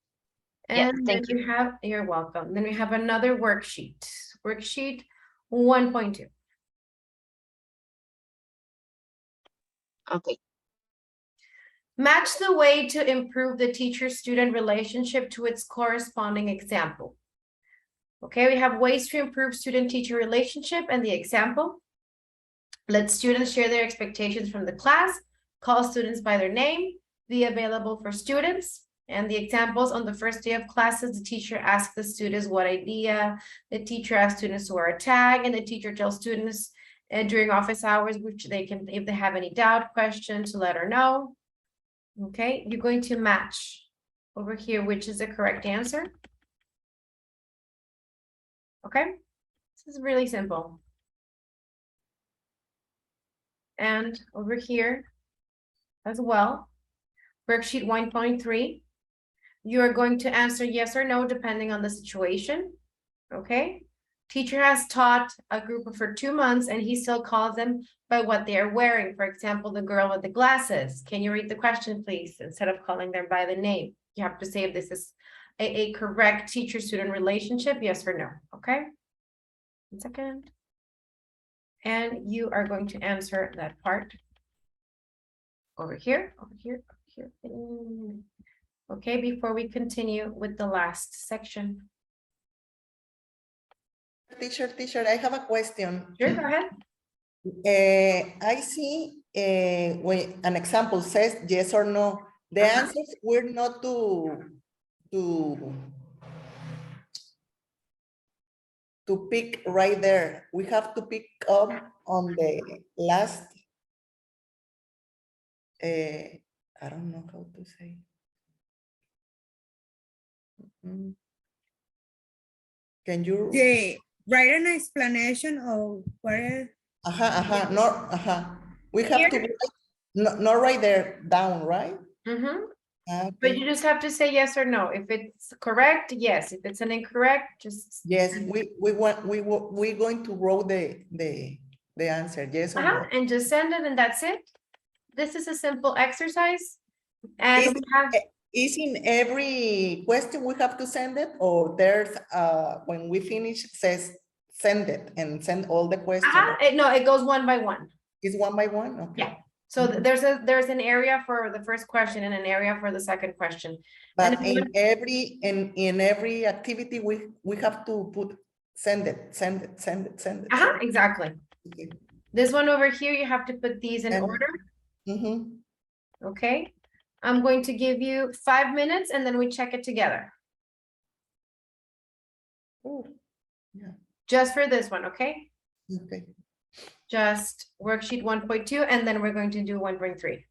Yeah, And thank then you're welcome. Then we have another worksheet, worksheet 1.2. Okay. Match the way to improve the teacher-student relationship to its corresponding example. Okay, we have ways to improve student-teacher relationship and the example. Let students share their expectations from the class, call students by their name, be available for students. And the examples: on the first day of classes, the teacher asks the students what idea, the teacher asks students to wear a tag, and the teacher tells students during office hours, which they can, if they have any doubt, question, to let her know. Okay, you're going to match over here, which is the correct answer. Okay, this is really simple. And over here as well, worksheet 1.3, you are going to answer yes or no depending on the situation. Okay, teacher has taught a group for 2 months and he still calls them by what they are wearing. For example, the girl with the glasses. Can you read the question, please? Instead of calling them by the name, you have to say if this is a correct teacher-student relationship, yes or no. Okay, 1 second. And you are going to answer that part over here, over here, over here. Okay, before we continue with the last section. Teacher, I have a question. Sure, go ahead. I see when an example says yes or no, the Uh-huh. answers were not to pick right there. We have to pick up on the last, I don't know how to say. Can you? They write an explanation of where. No. We have Here? to write, not right there, down, right? Mm-hmm. Okay. But you just have to say yes or no. If it's correct, yes. If it's an incorrect, just. Yes, we're going to wrote the answer, yes or no. And just send it, and that's it. This is a simple exercise. And we have, Is in every question we have to send it, or there's when we finish it says send it and send all the questions? no, it goes one by one. Is one by one? Okay. Yeah. So there's an area for the first question and an area for the second question. But And in every activity we have to put send it. Exactly. Okay. This one over here, you have to put these in order. Okay. I'm going to give you 5 minutes and then we check it together. Oh, yeah. Just for this one, okay? Okay. Just worksheet 1.2, and then we're going to do 1.3.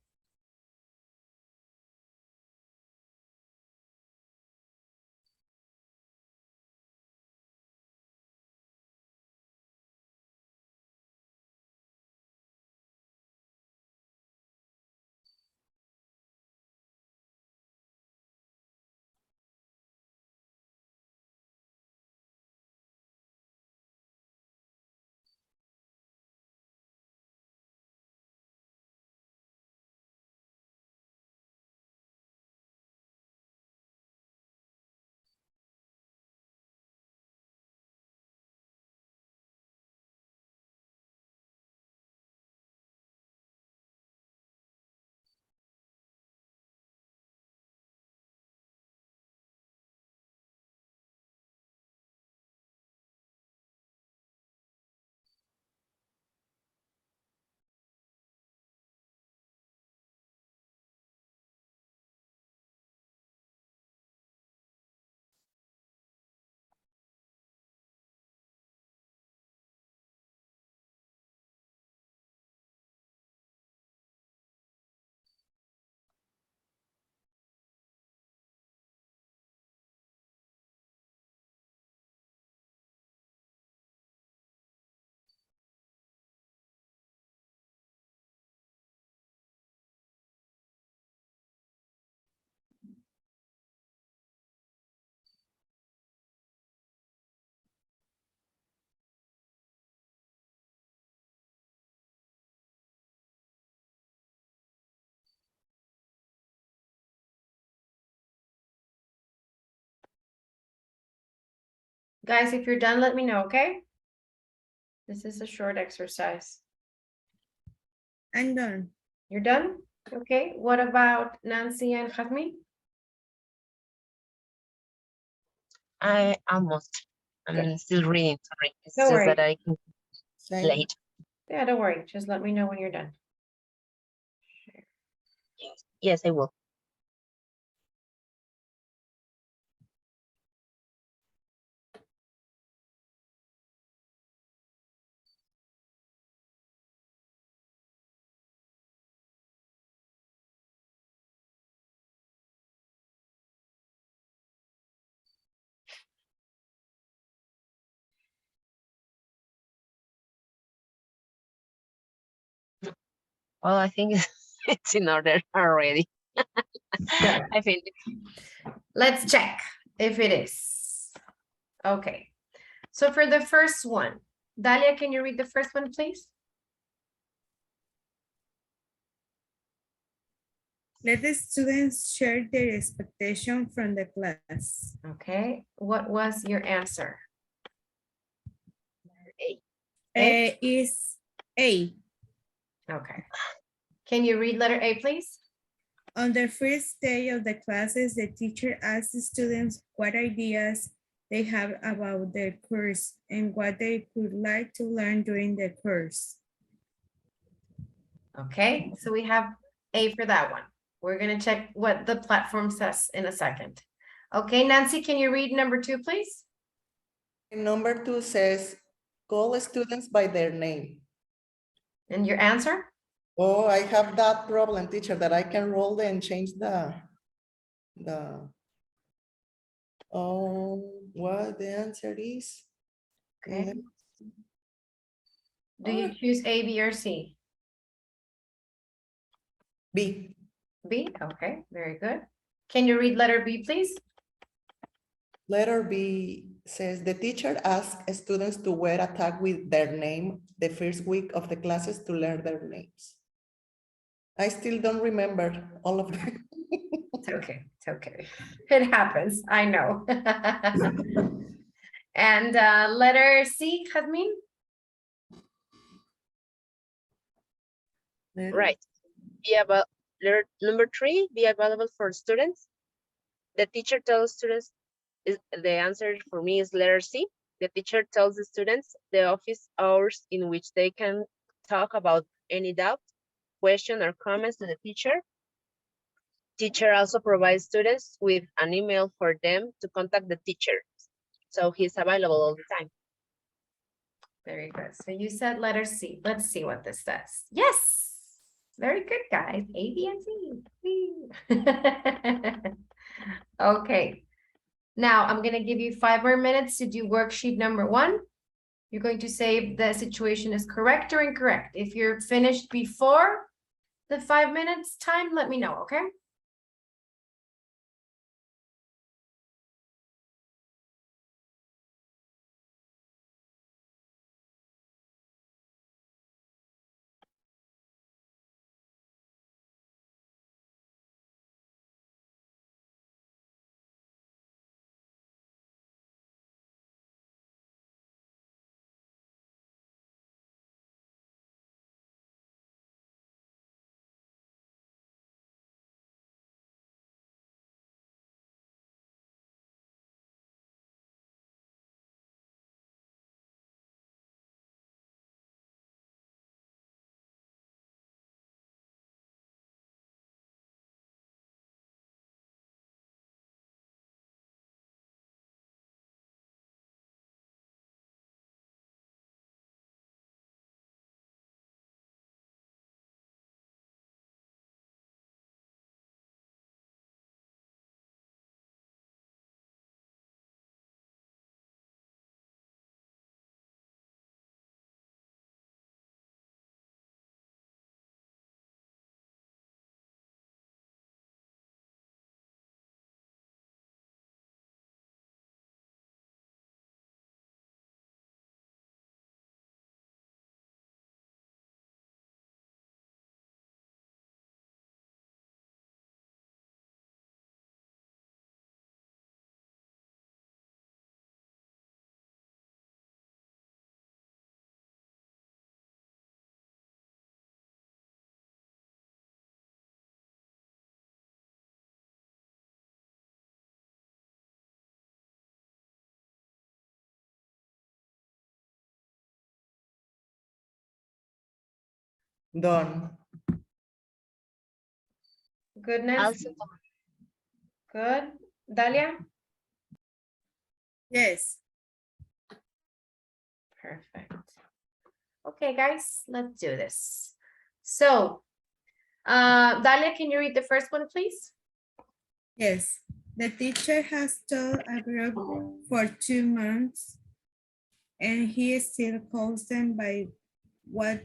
Guys, if you're done, let me know, okay? This is a short exercise. I'm done. You're done? Okay, what about Nancy and Jasmine? I almost. I'm Good. still reading. Sorry, it's Don't just worry. that I can Same. late. Yeah, don't worry. Just let me know when you're done. Yes, I will. Well, I think it's in order already. I think Let's check if it is. Okay. So for the first one, Dalia, can you read the first one, please? Let the students share their expectation from the class. Okay. What was your answer? Is A. Okay. Can you read letter A, please? On the first day of the classes, the teacher asks the students what ideas they have about their course and what they would like to learn during the course. Okay, so we have A for that one. We're gonna check what the platform says in a second. Okay, Nancy, can you read number 2, please? Number 2 says, call students by their name. And your answer? Oh, I have that problem, teacher, that I can roll and change what the answer is. Okay. Let- Do you choose A, B, or C? B. B, okay, very good. Can you read letter B, please? Letter B says the teacher asks students to wear a tag with their name the first week of the classes to learn their names. I still don't remember all of them. It's okay, it's okay. It happens, I know. And letter C, Jasmine? right. Be about number 3, be available for students. The teacher tells students, the answer for me is letter C. The teacher tells the students the office hours in which they can talk about any doubt, question, or comments to the teacher. Teacher also provides students with an email for them to contact the teacher. So he's available all the time. Very good. So you said letter C. Let's see what this says. Yes. Very good, guys. A, B, and C. Whee. Okay. Now I'm going to give you 5 more minutes to do worksheet number 1. You're going to say if the situation is correct or incorrect. If you're finished before the 5 minutes time, let me know, okay? Done. Goodness. Also, Good. Dalia? Yes. Perfect. Okay, guys, let's do this. So, Dalia, can you read the first one, please? Yes. The teacher has taught a group for 2 months and he still calls them by what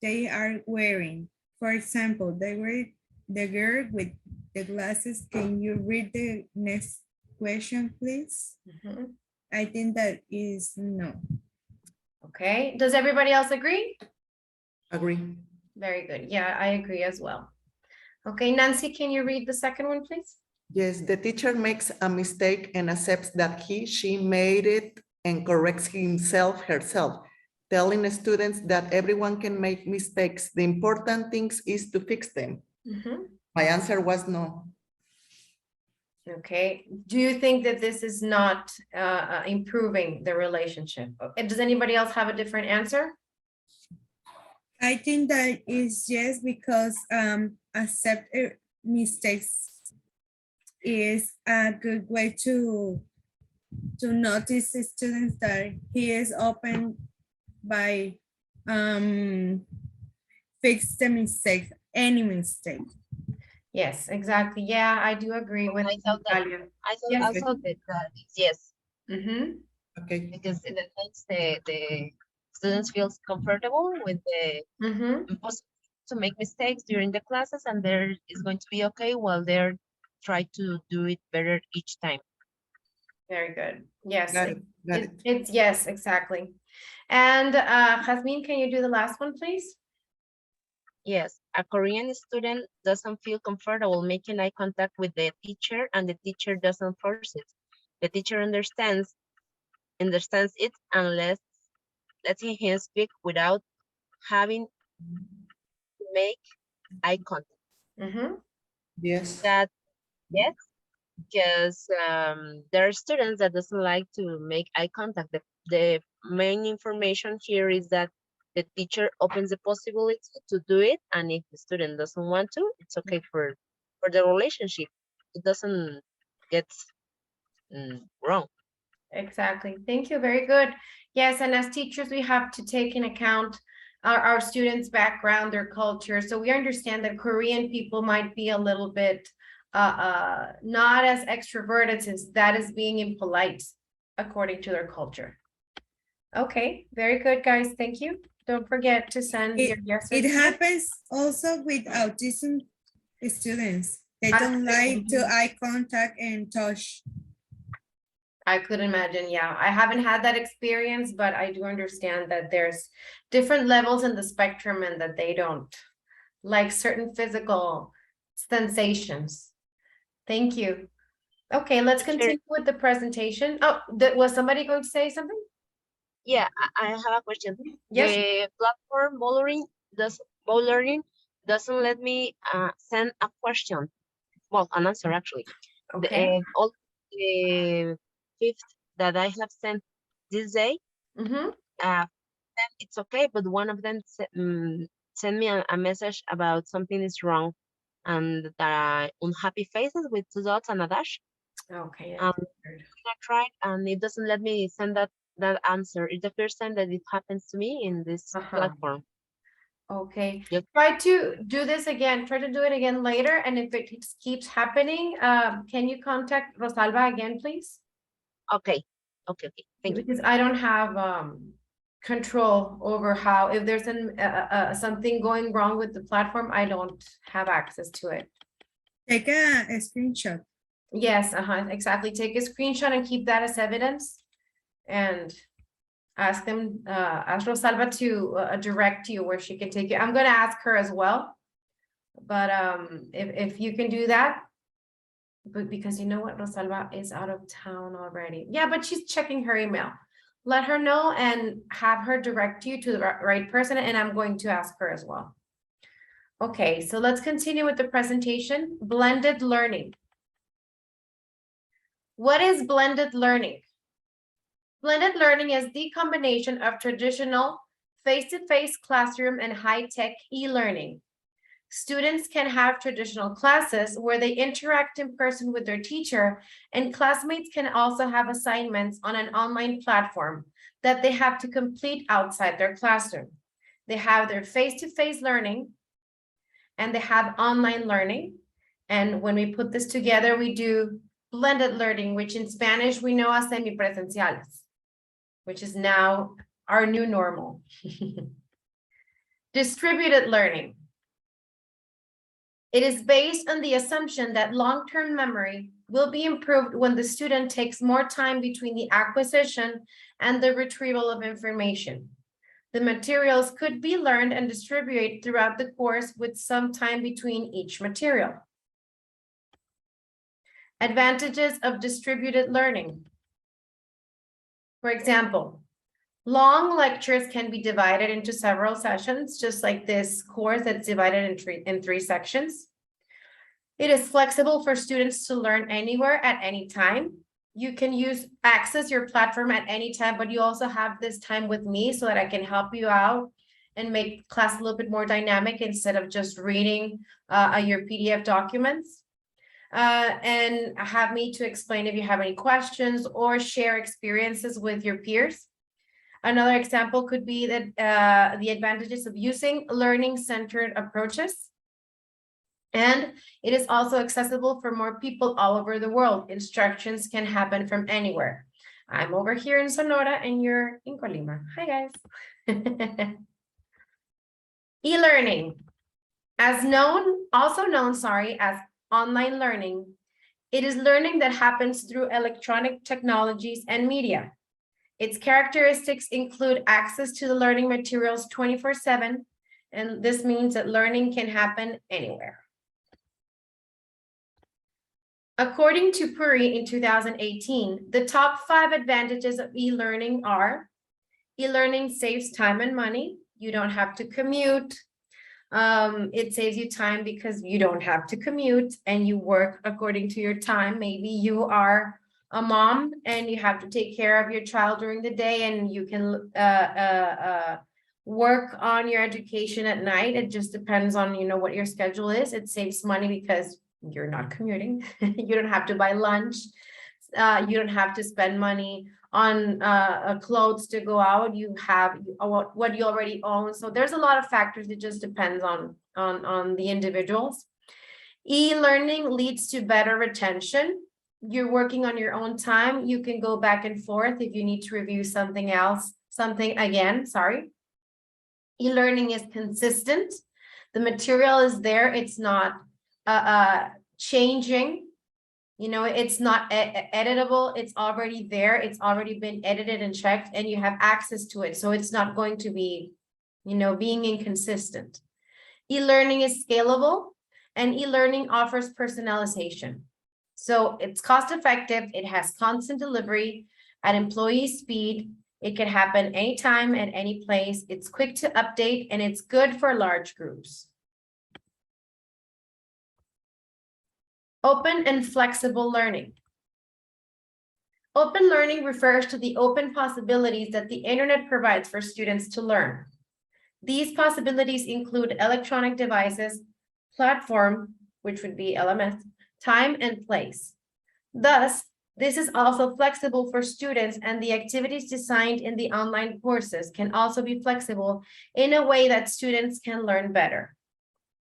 they are wearing. For example, the girl with the glasses, can you read the next question, please? Mhm. I think that is no. Okay, does everybody else agree? Agree. Very good. Yeah, I agree as well. Okay, Nancy, can you read the second one, please? Yes, the teacher makes a mistake and accepts that she made it and corrects himself, herself, telling students that everyone can make mistakes. The important thing is to fix them. Mhm. My answer was no. Okay, do you think that this is not improving the relationship? Does anybody else have a different answer? I think that is yes, because accept mistakes is a good way to notice the students that he is open by fix the mistake, any mistake. Yes, exactly. Yeah, I do agree with I thought that- Dalia. I thought Yes. also that it's yes, Mm-hmm. Okay. because it makes the students feels comfortable with the Mm-hmm. possibility to make mistakes during the classes, and there is going to be okay while they're try to do it better each time. Very good. Yes, Got it. Got it. it's yes, exactly. And Jasmine, can you do the last one, please? Yes, a Korean student doesn't feel comfortable making eye contact with the teacher, and the teacher doesn't force it. The teacher understands it and letting him speak without having to make eye contact. Mm-hmm. Yes. That yes, because there are students that doesn't like to make eye contact. The main information here is that the teacher opens the possibility to do it, and if the student doesn't want to, it's okay for the relationship. It doesn't get wrong. Exactly. Thank you. Very good. Yes, and as teachers, we have to take in account our students' background, their culture. So we understand that Korean people might be a little bit not as extroverted, since that is being impolite according to their culture. Okay, very good, guys. Thank you. Don't forget to send your yes or It no. happens also with autism students. They don't like to eye contact and touch. I could imagine, yeah. I haven't had that experience, but I do understand that there's different levels in the spectrum and that they don't like certain physical sensations. Thank you. Okay, let's continue with the presentation. Oh, was somebody going to say something? Yeah, I have a question. Yes. The platform Bowlearning doesn't let me send a question. Well, an answer actually. Okay. All the 5th that I have sent this day, Mm-hmm. then it's okay, but one of them sent me a message about something is wrong, and unhappy faces with 2 dots and a dash. Okay. I tried, and it doesn't let me send that answer. It's the first time that it happens to me in this platform. Okay. Yep. Try to do this again. Try to do it again later. And if it keeps happening, can you contact Rosalba again, please? Okay. Okay. Thank you. Because I don't have control over how, if there's something going wrong with the platform, I don't have access to it. Take a screenshot. Yes, exactly. Take a screenshot and keep that as evidence, and ask Rosalba to direct you where she can take it. I'm gonna ask her as well, but if you can do that, but because you know what, Rosalba is out of town already. Yeah, but she's checking her email. Let her know and have her direct you to the right person, and I'm going to ask her as well. Okay, so let's continue with the presentation. Blended learning. What is blended learning? Blended learning is the combination of traditional face-to-face classroom and high-tech e-learning. Students can have traditional classes where they interact in person with their teacher, and classmates can also have assignments on an online platform that they have to complete outside their classroom. They have their face-to-face learning, and they have online learning. And when we put this together, we do blended learning, which in Spanish we know as semipresenciales, which is now our new normal. Distributed learning. It is based on the assumption that long-term memory will be improved when the student takes more time between the acquisition and the retrieval of information. The materials could be learned and distributed throughout the course with some time between each material. Advantages of distributed learning. For example, long lectures can be divided into several sessions, just like this course that's divided in three sections. It is flexible for students to learn anywhere at any time. You can access your platform at any time, but you also have this time with me so that I can help you out and make class a little bit more dynamic instead of just reading your PDF documents. And have me to explain if you have any questions or share experiences with your peers. Another example could be that the advantages of using learning-centered approaches. And it is also accessible for more people all over the world. Instructions can happen from anywhere. I'm over here in Sonora and you're in Colima. Hi, guys. E-learning, also known as online learning. It is learning that happens through electronic technologies and media. Its characteristics include access to the learning materials 24/7, and this means that learning can happen anywhere. According to Puri in 2018, the top 5 advantages of e-learning are: e-learning saves time and money. You don't have to commute. It saves you time because you don't have to commute and you work according to your time. Maybe you are a mom and you have to take care of your child during the day and you can work on your education at night. It just depends on, what your schedule is. It saves money because you're not commuting. You don't have to buy lunch. You don't have to spend money on clothes to go out. You have what you already own. So there's a lot of factors. It just depends on the individuals. E-learning leads to better retention. You're working on your own time. You can go back and forth if you need to review something again. E-learning is consistent. The material is there. It's not changing. It's not editable. It's already there. It's already been edited and checked and you have access to it. So it's not going to be, being inconsistent. E-learning is scalable and e-learning offers personalization. So it's cost effective. It has constant delivery at employee speed. It can happen anytime at any place. It's quick to update and it's good for large groups. Open and flexible learning. Open learning refers to the open possibilities that the internet provides for students to learn. These possibilities include electronic devices, platform, which would be LMS, time and place. Thus, this is also flexible for students, and the activities designed in the online courses can also be flexible in a way that students can learn better.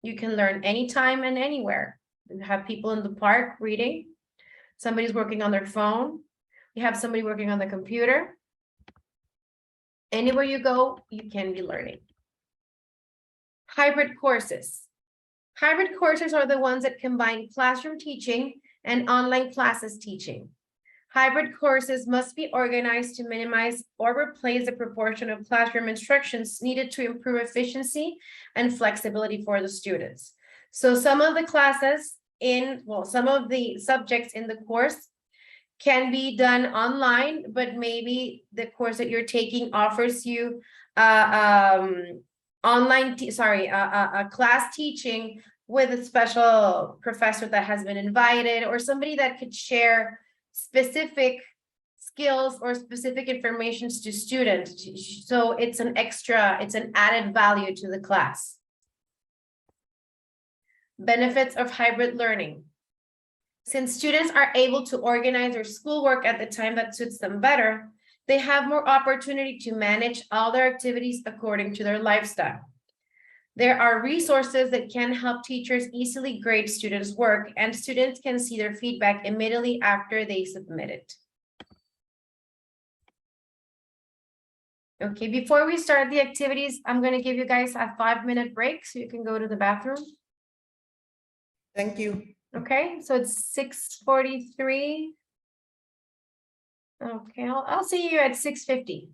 You can learn anytime and anywhere. You have people in the park reading. Somebody's working on their phone. You have somebody working on the computer. Anywhere you go, you can be learning. Hybrid courses. Hybrid courses are the ones that combine classroom teaching and online classes teaching. Hybrid courses must be organized to minimize or replace the proportion of classroom instructions needed to improve efficiency and flexibility for the students. So some of the classes some of the subjects in the course can be done online, but maybe the course that you're taking offers you a class teaching with a special professor that has been invited or somebody that could share specific skills or specific informations to students. So it's an extra, it's an added value to the class. Benefits of hybrid learning. Since students are able to organize their schoolwork at the time that suits them better, they have more opportunity to manage all their activities according to their lifestyle. There are resources that can help teachers easily grade students' work, and students can see their feedback immediately after they submit it. Okay, before we start the activities, I'm going to give you guys a 5-minute break so you can go to the bathroom. Thank you. Okay, so it's 6:43. Okay, I'll see you at 6:50.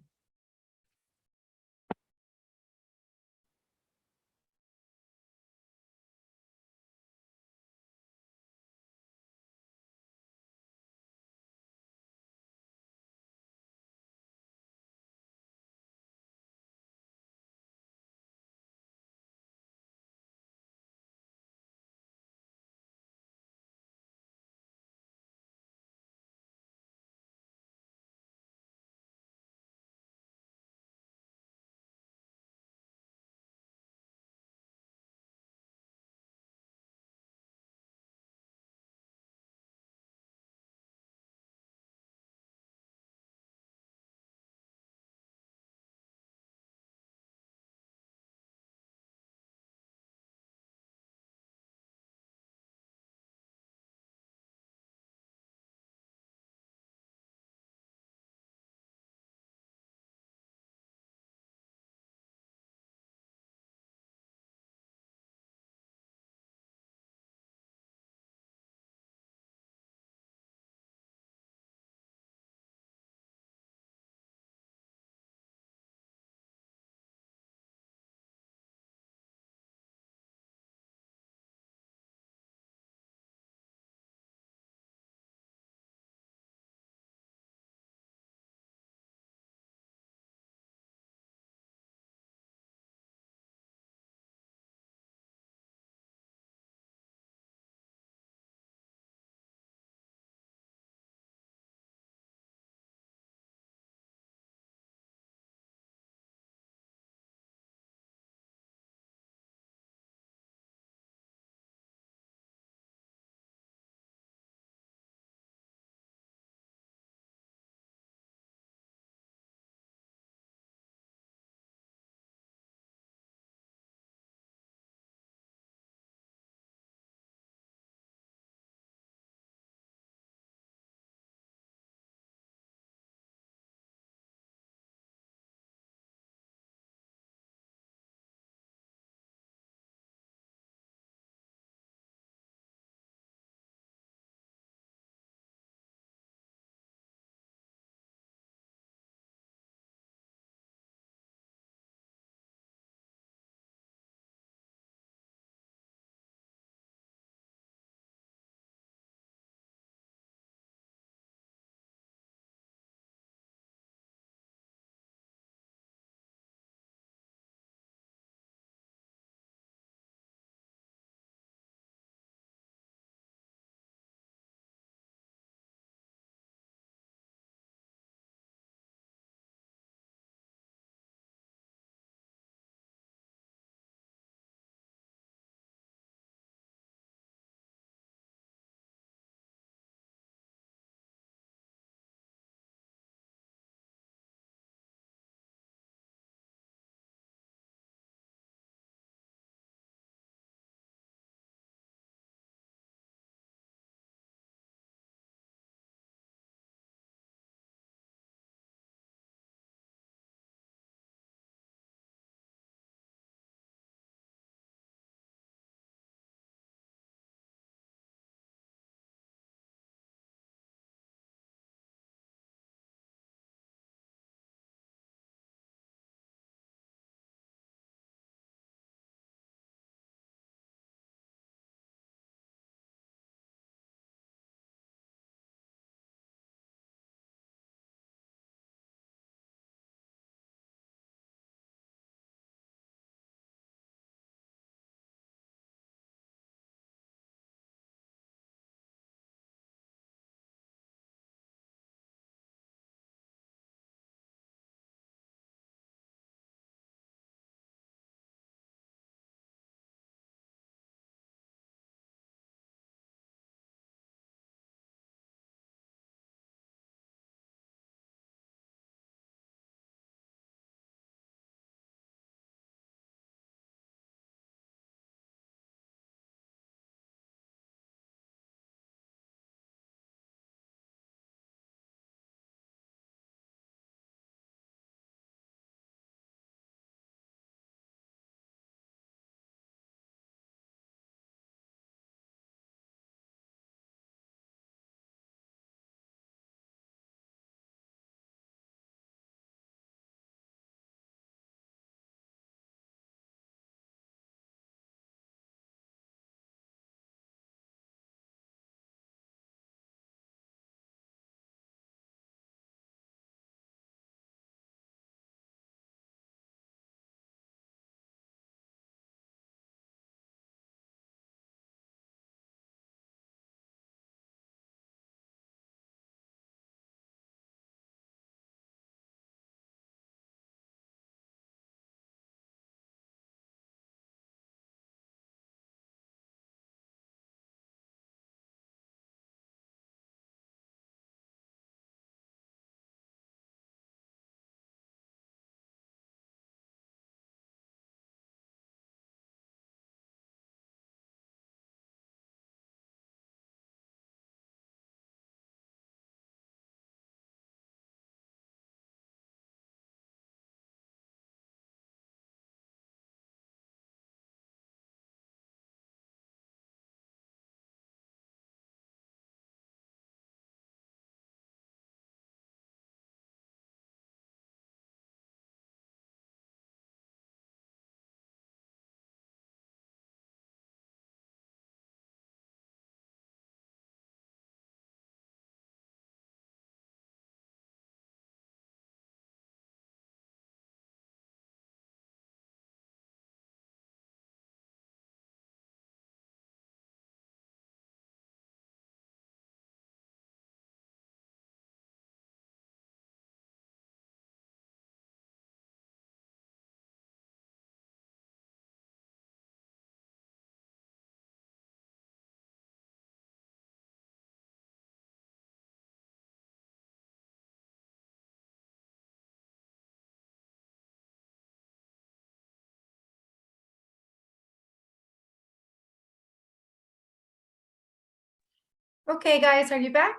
Okay, guys, are you back?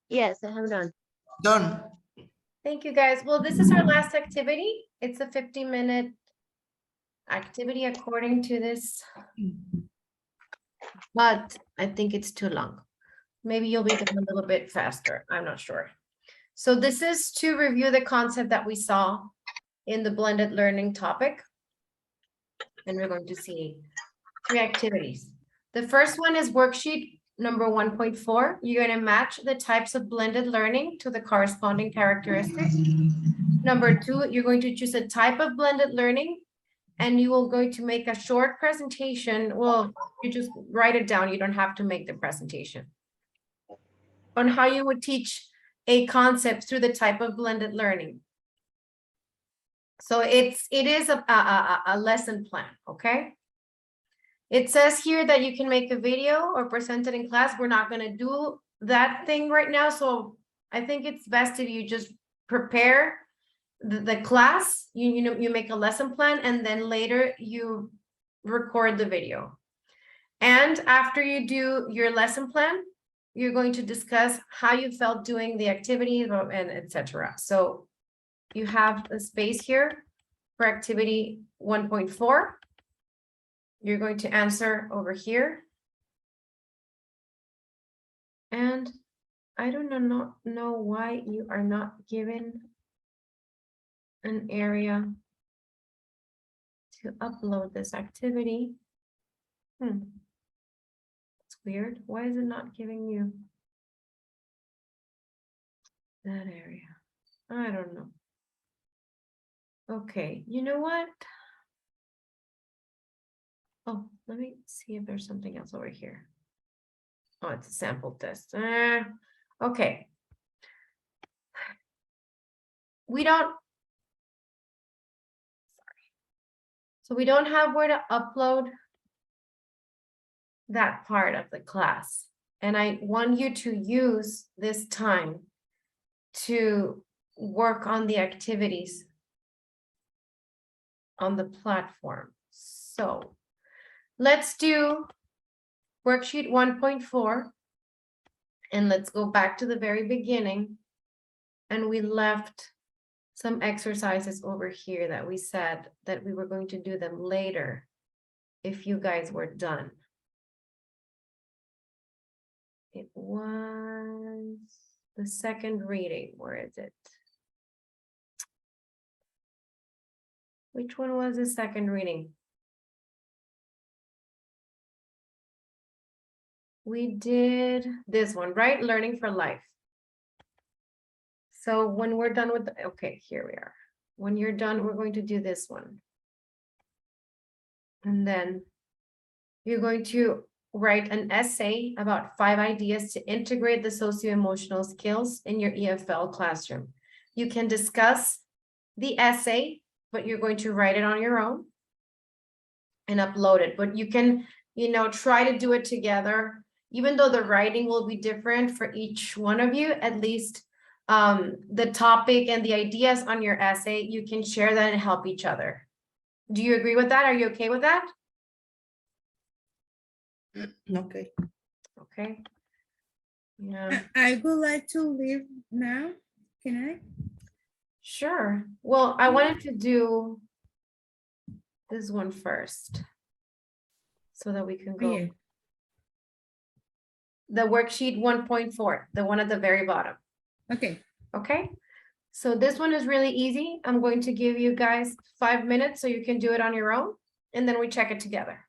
Yes, I have done. Done. Thank you, guys. Well, this is our last activity. It's a 50-minute activity according to this, but I think it's too long. Maybe you'll be done a little bit faster. I'm not sure. So this is to review the concept that we saw in the blended learning topic. And we're going to see 3 activities. The first one is worksheet number 1.4. You're going to match the types of blended learning to the corresponding characteristics. Number 2, you're going to choose a type of blended learning and you will going to make a short presentation. Well, you just write it down. You don't have to make the presentation. On how you would teach a concept through the type of blended learning. So it is a lesson plan, okay? It says here that you can make a video or present it in class. We're not going to do that thing right now. So I think it's best if you just prepare the class, you make a lesson plan, and then later you record the video. And after you do your lesson plan, you're going to discuss how you felt doing the activity and etc. So you have a space here for activity 1.4. You're going to answer over here. And I do not know why you are not given an area to upload this activity. It's weird. Why is it not giving you that area? I don't know. Okay, you know what? Oh, let me see if there's something else over here. Oh, it's a sample test. Okay. We don't. So we don't have where to upload that part of the class. And I want you to use this time to work on the activities on the platform. So let's do worksheet 1.4 and let's go back to the very beginning. And we left some exercises over here that we said that we were going to do them later if you guys were done. It was the second reading. Where is it? Which one was the second reading? We did this one, right? Learning for life. So when we're done with, okay, here we are. When you're done, we're going to do this one. And then you're going to write an essay about 5 ideas to integrate the socio-emotional skills in your EFL classroom. You can discuss the essay, but you're going to write it on your own and upload it. But you can, try to do it together. Even though the writing will be different for each one of you, at least the topic and the ideas on your essay, you can share that and help each other. Do you agree with that? Are you okay with that? Okay. Okay. Yeah. I would like to leave now. Can I? Sure. Well, I wanted to do this one first so that we can go. Yeah. The worksheet 1.4, the one at the very bottom. Okay. Okay. So this one is really easy. I'm going to give you guys 5 minutes so you can do it on your own, and then we check it together.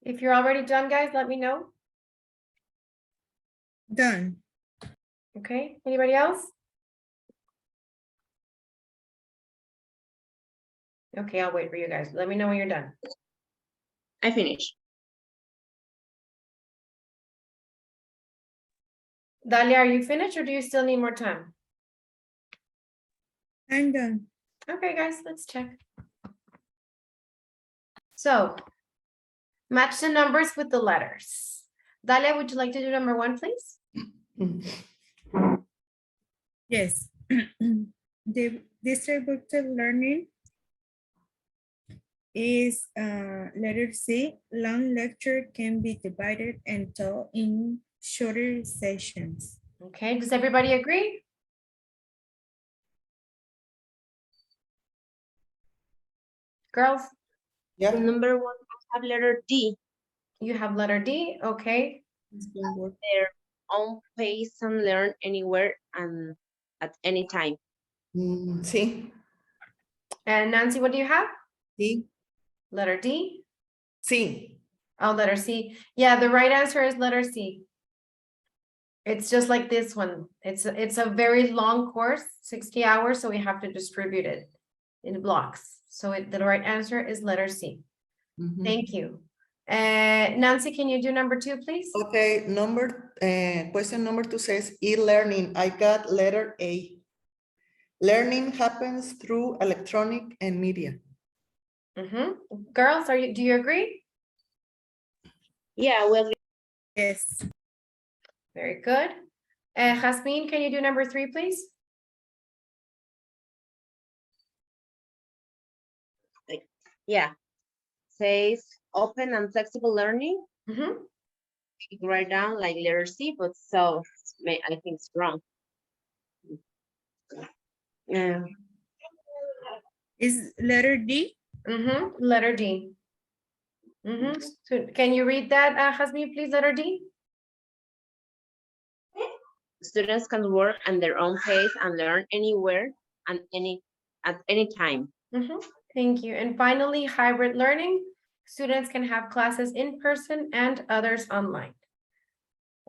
If you're already done, guys, let me know. Done. Okay, anybody else? Okay, I'll wait for you guys. Let me know when you're done. I finished. Dalia, are you finished or do you still need more time? I'm done. Okay, guys, let's check. So, match the numbers with the letters. Dalia, would you like to do number 1, please? Yes. The distributed learning is letter C. Long lecture can be divided and taught in shorter sessions. Okay, does everybody agree? Girls, Yeah. Number 1, I have letter D. you have letter D, okay. Their own pace and learn anywhere and at any time. Sí, And Nancy, what do you have? sí, Letter D? sí. Oh, letter C. Yeah, the right answer is letter C. It's just like this one. It's a very long course, 60 hours, so we have to distribute it in blocks. So the right answer is letter C. Mhm. Thank you. Nancy, can you do number 2, please? Okay, question number 2 says e-learning. I got letter A. Learning happens through electronic and media. Girls, do you agree? Yeah, well, Yes. Very good. Jasmine, can you do number 3, please? yeah. Says open and flexible learning. Mhm. You can write down like letter C, but so I think it's wrong. Yeah. Is letter D? Letter D. So can you read that, Jasmine, please, letter D? Students can work at their own pace and learn anywhere and at any time. Thank you. And finally, hybrid learning. Students can have classes in person and others online.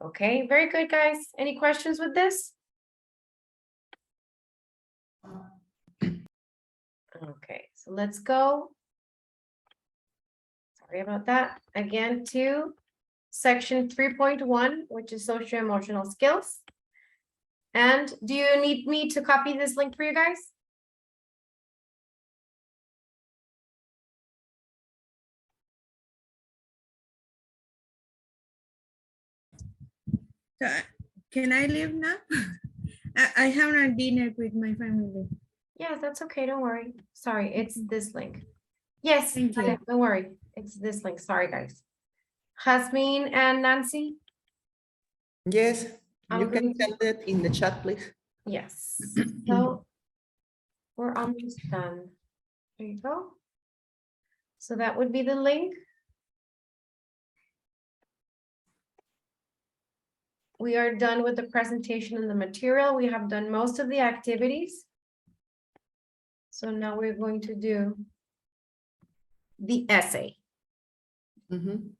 Okay, very good, guys. Any questions with this? Okay, so let's go. Sorry about that. Again, to section 3.1, which is social emotional skills. And do you need me to copy this link for you guys? So, can I leave now? I have a dinner with my family. Yeah, that's okay. Don't worry. Sorry, it's this link. Yes, Thank you. don't worry. It's this link. Sorry, guys. Jasmine and Nancy? Yes, I'm you can going to- send it in the chat, please. Yes. So we're almost done. There you go. So that would be the link. We are done with the presentation and the material. We have done most of the activities. So now we're going to do the essay. Mhm.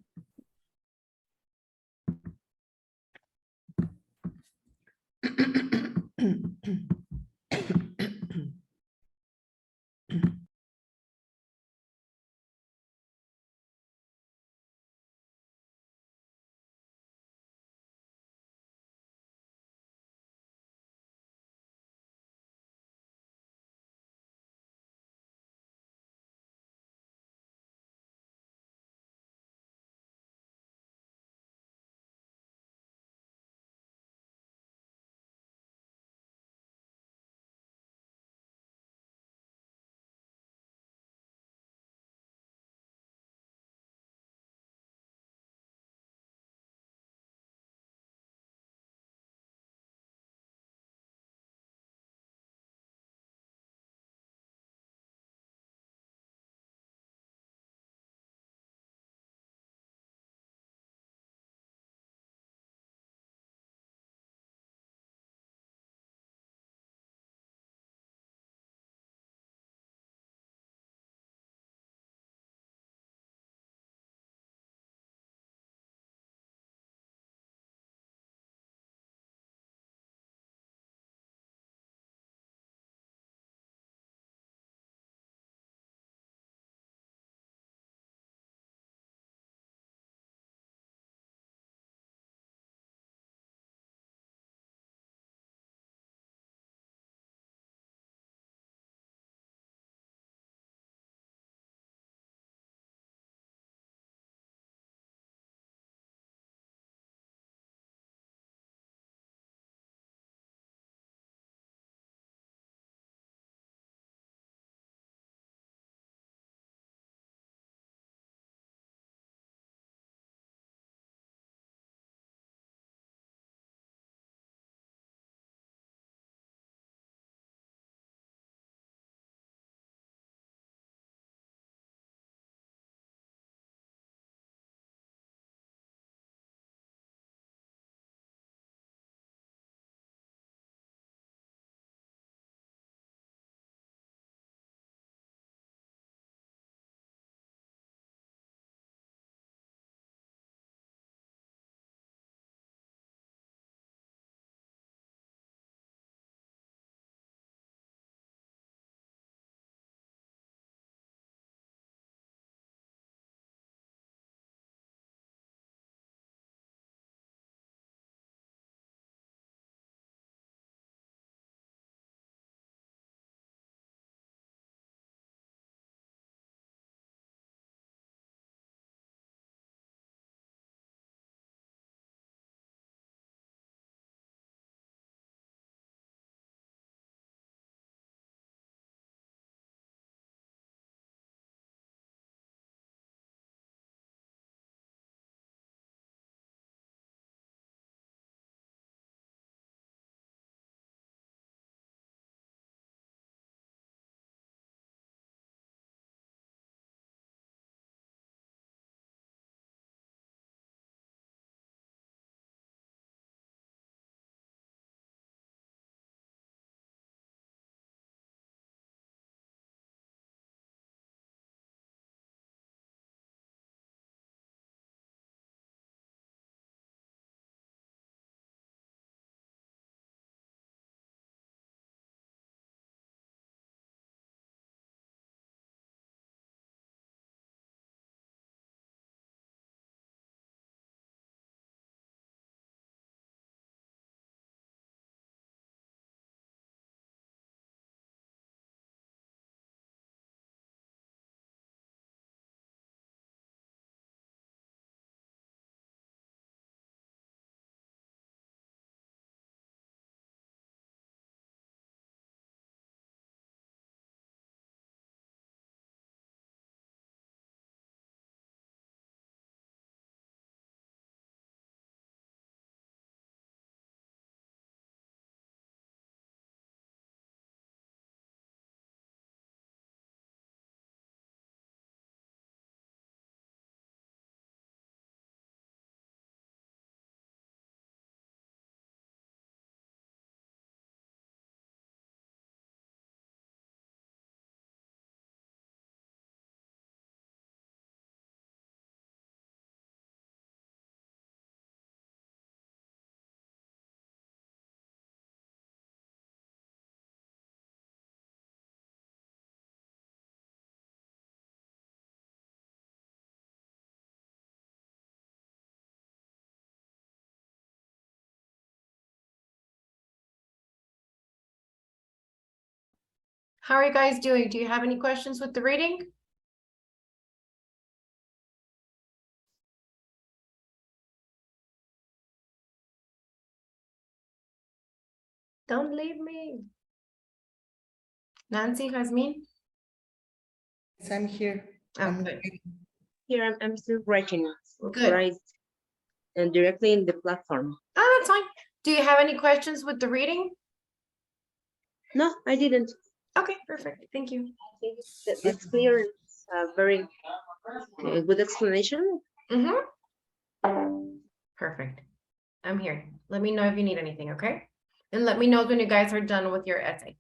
How are you guys doing? Do you have any questions with the reading? Don't leave me. Nancy, Jasmine? Yes, I'm here. I'm Okay. waiting. Here I'm still writing. Good. Right. And directly in the platform. Oh, that's fine. Do you have any questions with the reading? No, I didn't. Okay, perfect. Thank you. I think it's clear. It's a very good explanation. Perfect. I'm here. Let me know if you need anything, okay? And let me know when you guys are done with your essay.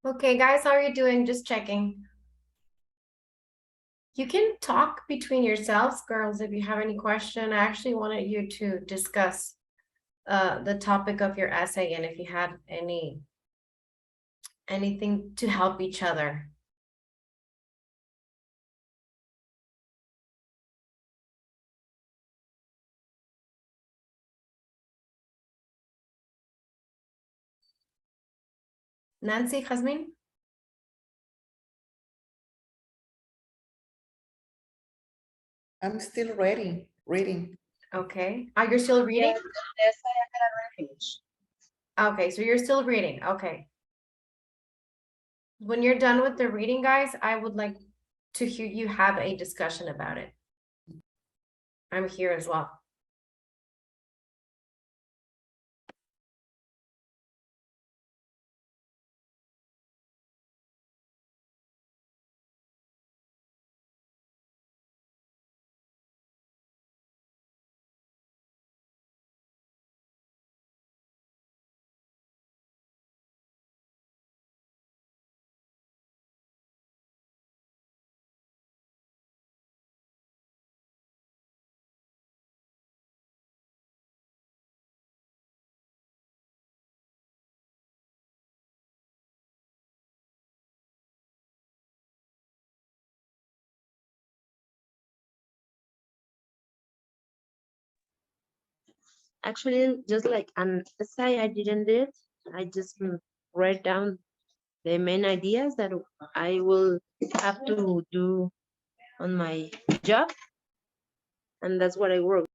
Okay, guys, how are you doing? Just checking. You can talk between yourselves, girls, if you have any question. I actually wanted you to discuss the topic of your essay and if you had anything to help each other. Nancy, Jasmine? I'm still reading. Okay. Are you still reading? Yes, yes, I can already finish. Okay, so you're still reading. Okay. When you're done with the reading, guys, I would like to hear you have a discussion about it. I'm here as well. Actually, just like an essay, I didn't do it. I just write down the main ideas that I will have to do on my job, and that's what I wrote.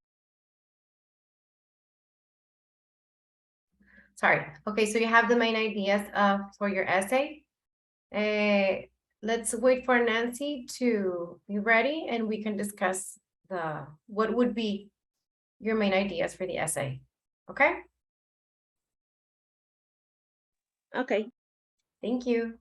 Sorry. Okay, so you have the main ideas for your essay. Let's wait for Nancy to be ready and we can discuss what would be your main ideas for the essay. Okay? Okay. Thank you.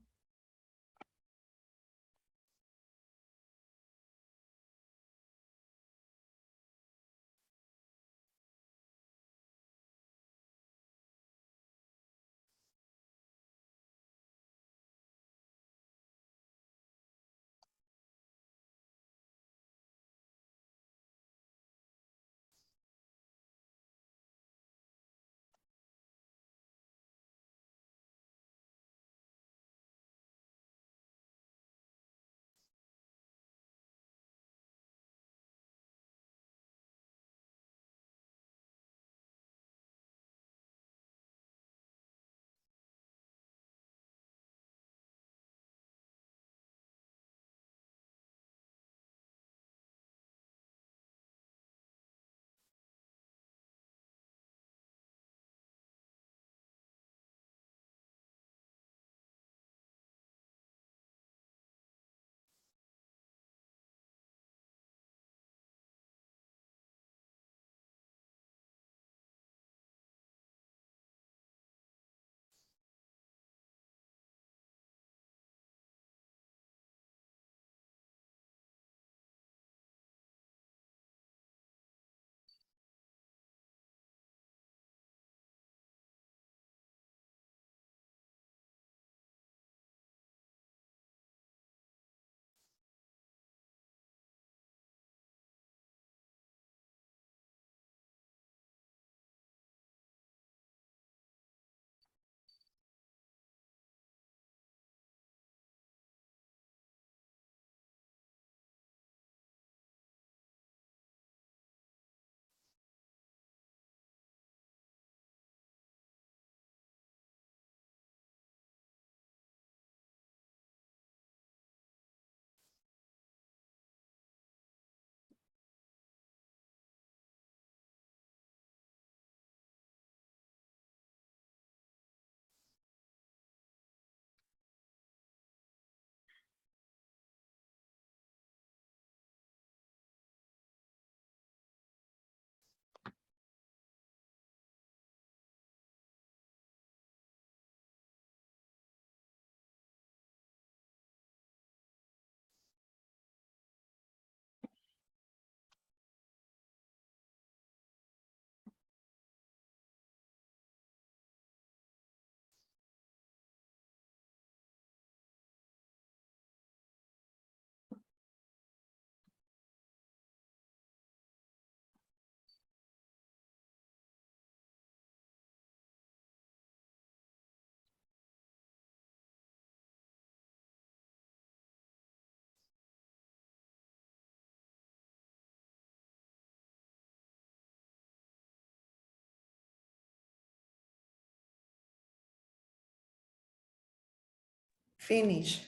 Finish.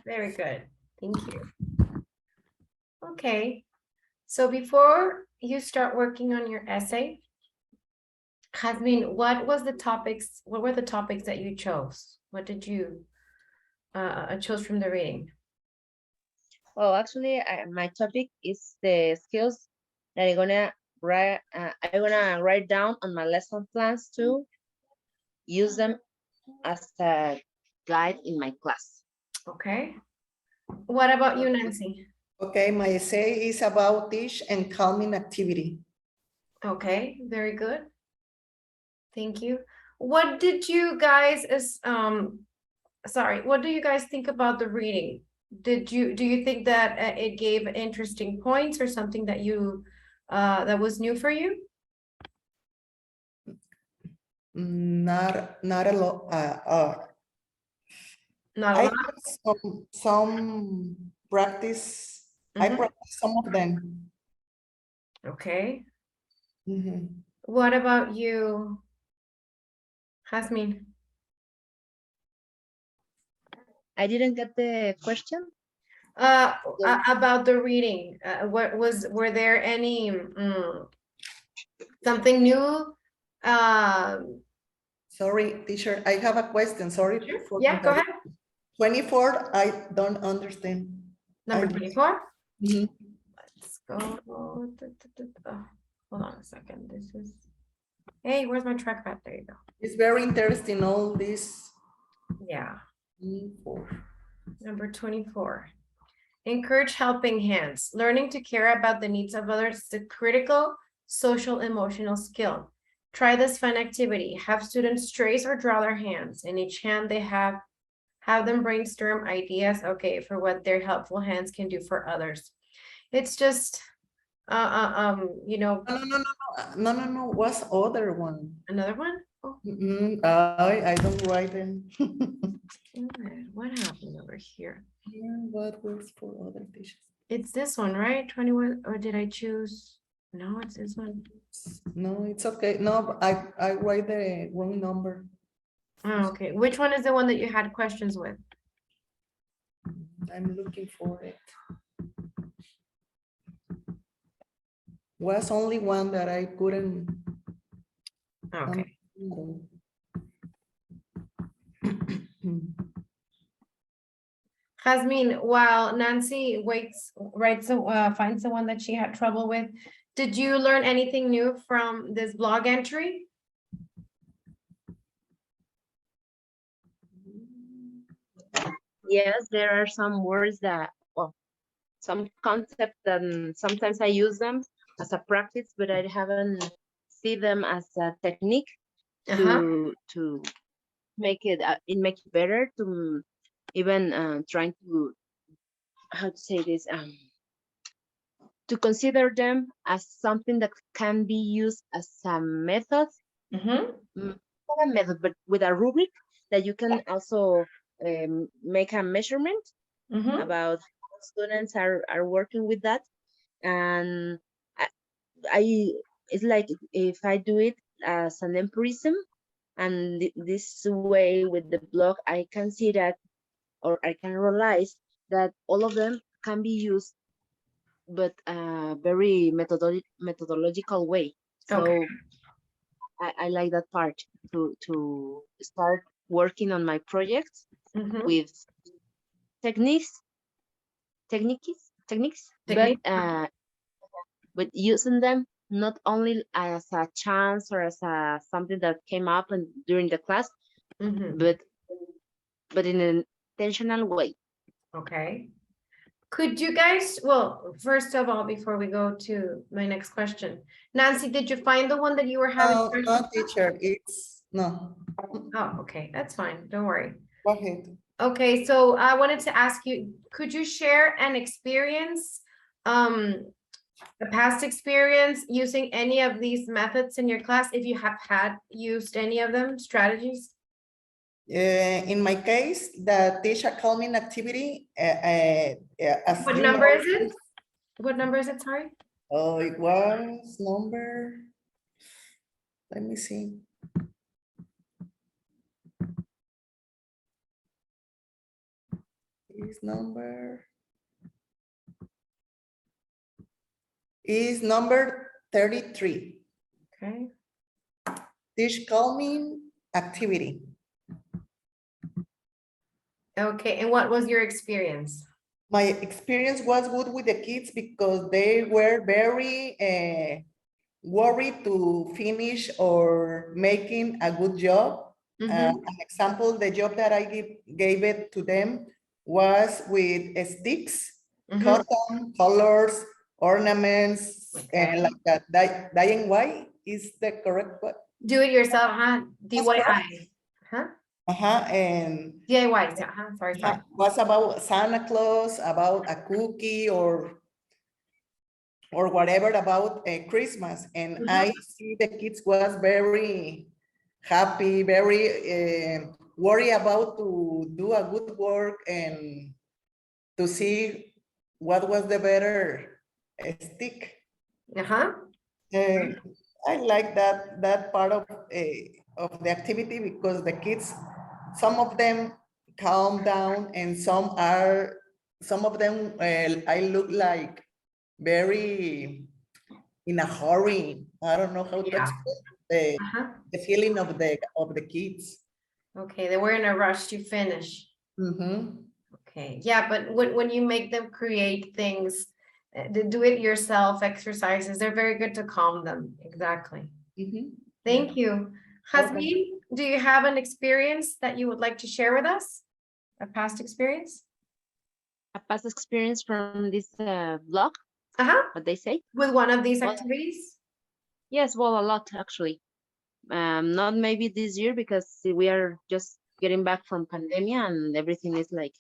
Very good. Thank you. Okay. So before you start working on your essay, Jasmine, what were the topics that you chose? What did you chose from the reading? Well, actually, my topic is the skills that I'm gonna write down on my lesson plans to use them as a guide in my class. Okay. What about you, Nancy? Okay, my essay is about teach and calming activity. Okay, very good. Thank you. What did you guys what do you guys think about the reading? Do you think that it gave interesting points or something that you that was new for you? Not a lot. Not a I lot. have some practice. I Mhm. practice some of them. Okay. Mhm. What about you, Jasmine? I didn't get the question. About the reading, were there any something new? Sorry, teacher, I have a question. Sorry for Yeah, go ahead. 24, I don't understand. Number 24. Mhm. Let's go. Oh, hold on a second. This is. Hey, where's my trackpad? There you go. It's very interesting, all this. Yeah. 24. Number 24. Encourage helping hands. Learning to care about the needs of others is a critical social emotional skill. Try this fun activity. Have students trace or draw their hands. In each hand they have them brainstorm ideas, okay, for what their helpful hands can do for others. It's just you know, No. What's other one? another one. Oh, I don't write them. what happened over here? What works for other teachers? It's this one, right? 21, or did I choose? No, it's this one. No, it's okay. No, I write the wrong number. Oh, okay. Which one is the one that you had questions with? I'm looking for it. Was only one that I couldn't. Okay. Jasmine, while Nancy finds the one that she had trouble with, did you learn anything new from this blog entry? Yes, there are some words that, well, some concepts that sometimes I use them as a practice, but I haven't see them as a technique to make it better, to even trying to, how to say this, to consider them as something that can be used as a method, not a method, but with a rubric that you can also make a measurement about how students are working with that. And I it's like if I do it as an empirism, and this way with the blog, I can see that, or I can realize that all of them can be used, but very methodological way. So Okay. I like that part to start working on my projects with techniques, but using them not only as a chance or as a something that came up and during the class, but in an intentional way. Okay. Could you guys, well, first of all, before we go to my next question, Nancy, did you find the one that you were having? No, teacher, it's no. Oh, okay, that's fine. Don't worry. Go ahead. Okay, so I wanted to ask you, could you share an experience, a past experience using any of these methods in your class, if you have had used any of them, strategies? In my case, the teacher calming activity. What number is it? What number is it? Sorry. Oh, it was number. Let me see. is number 33. Okay. Teach calming activity. Okay, and what was your experience? My experience was good with the kids because they were very worried to finish or making a good job. Mhm. An example, the job that I gave it to them was with sticks, Mhm. cotton, colors, ornaments, Okay. and like that. DIY is the correct word. Do it yourself, huh? DIY. Huh? And DIY. Sorry. was about Santa Claus, about a cookie or whatever about Christmas. And Mhm. I see the kids was very happy, very worried about to do a good work and to see what was the better stick. Uh-huh. I like that part of the activity because the kids, some of them calm down and some of them I look like very in a hurry. I don't know how to Yeah. explain Uh-huh. the feeling of the kids. Okay, they were in a rush to finish. Mhm. Okay, yeah, but when you make them create things, the do-it-yourself exercises, they're very good to calm them. Exactly. Mhm. Thank you. Hasmin, do you have an experience that you would like to share with us? A past experience? A past experience from this blog, Uh-huh. what they say? With one of these Well- activities? Yes, well, a lot actually. Not maybe this year because we are just getting back from pandemic and everything is like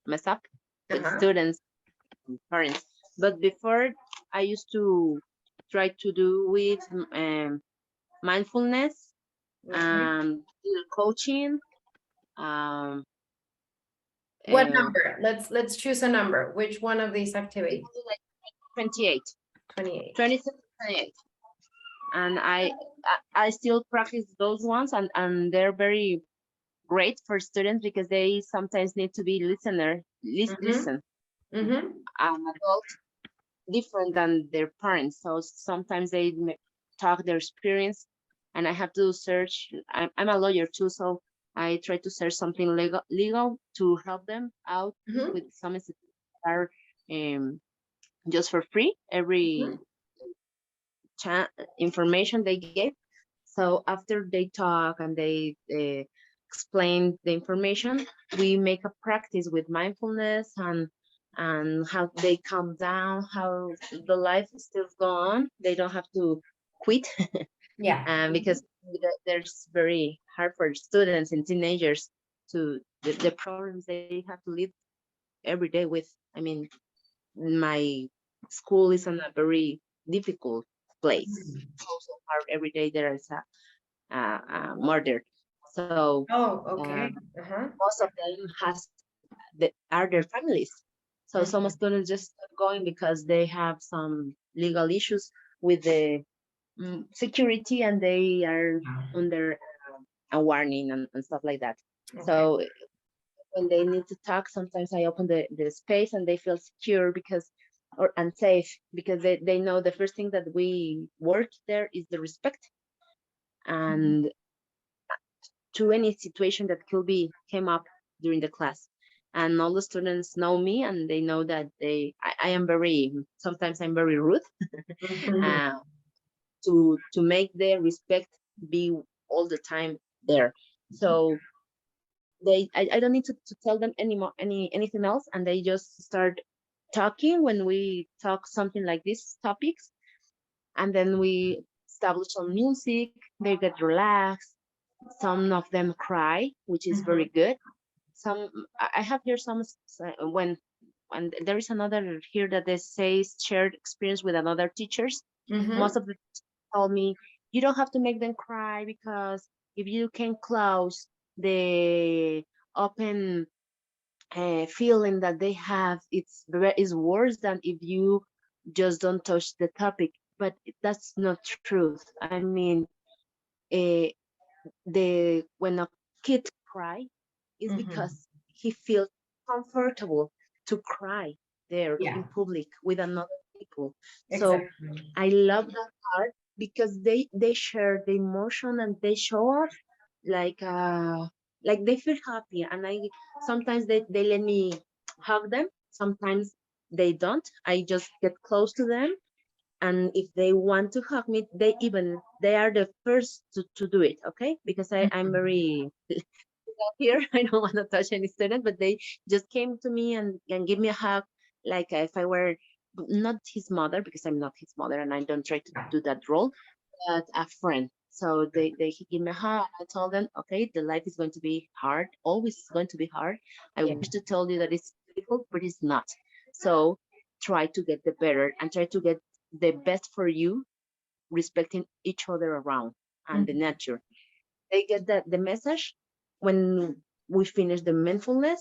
messed up with Uh-huh. students and parents. But before, I used to try to do with mindfulness Okay. and coaching. What Uh, number? Let's choose a number. Which one of these activities? 28, 28. 27, 28. And I still practice those ones and they're very great for students because they sometimes need to be listen Mm-hmm. an adult different than their parents. So sometimes they talk their experience and I have to search. I'm a lawyer too, so I try to search something legal to help them out Mm-hmm. with some institutions that are just for free every information they gave. So after they talk and they explain the information, we make a practice with mindfulness and how they calm down, how the life is still going on. They don't have to quit Yeah. because there's very hard for students and teenagers to the problems they have to live every day with. I mean, my school is in a very difficult place. It's also hard every day there is a murder. So Oh, okay. Uh-huh. most of them are their families. So some Mhm. students just stop going because they have some legal issues with the security and they are under a warning and stuff like that. Okay. So when they need to talk, sometimes I open the space and they feel secure because or unsafe because they know the first thing that we work there is the respect and to any situation that could be came up during the class. And all the students know me and they know that I am very sometimes I'm very rude Mhm. uh, to make their respect be all the time there. So I don't need to tell them anything else and they just start talking when we talk something like these topics and then we establish some music, they get relaxed, some of them cry, which is very good. Some I have here some when there is another here that they say shared experience with another teachers. Mhm. Most of the tell me you don't have to make them cry because if you can close the open feeling that they have, is worse than if you just don't touch the topic. But that's not truth. I mean, uh, when a kid cry is Mhm. because he feels comfortable to cry there Yeah. in public with another people. So Exactly. I love that part because they share the emotion and they show us like they feel happy, and I sometimes they let me hug them, sometimes they don't. I just get close to them, and if they want to hug me, they are the first to do it, okay? Because I'm very here. I don't want to touch any student, but they just came to me and give me a hug, like if I were not his mother, because I'm not his mother and I don't try to do that role, but a friend. So they give me a hug. I told them, okay, the life is going to be hard, always going to be hard. I Yeah. wish to tell you that it's beautiful, but it's not. So try to get the better and try to get the best for you, respecting each other around and the nature. They get the message when we finish the mindfulness.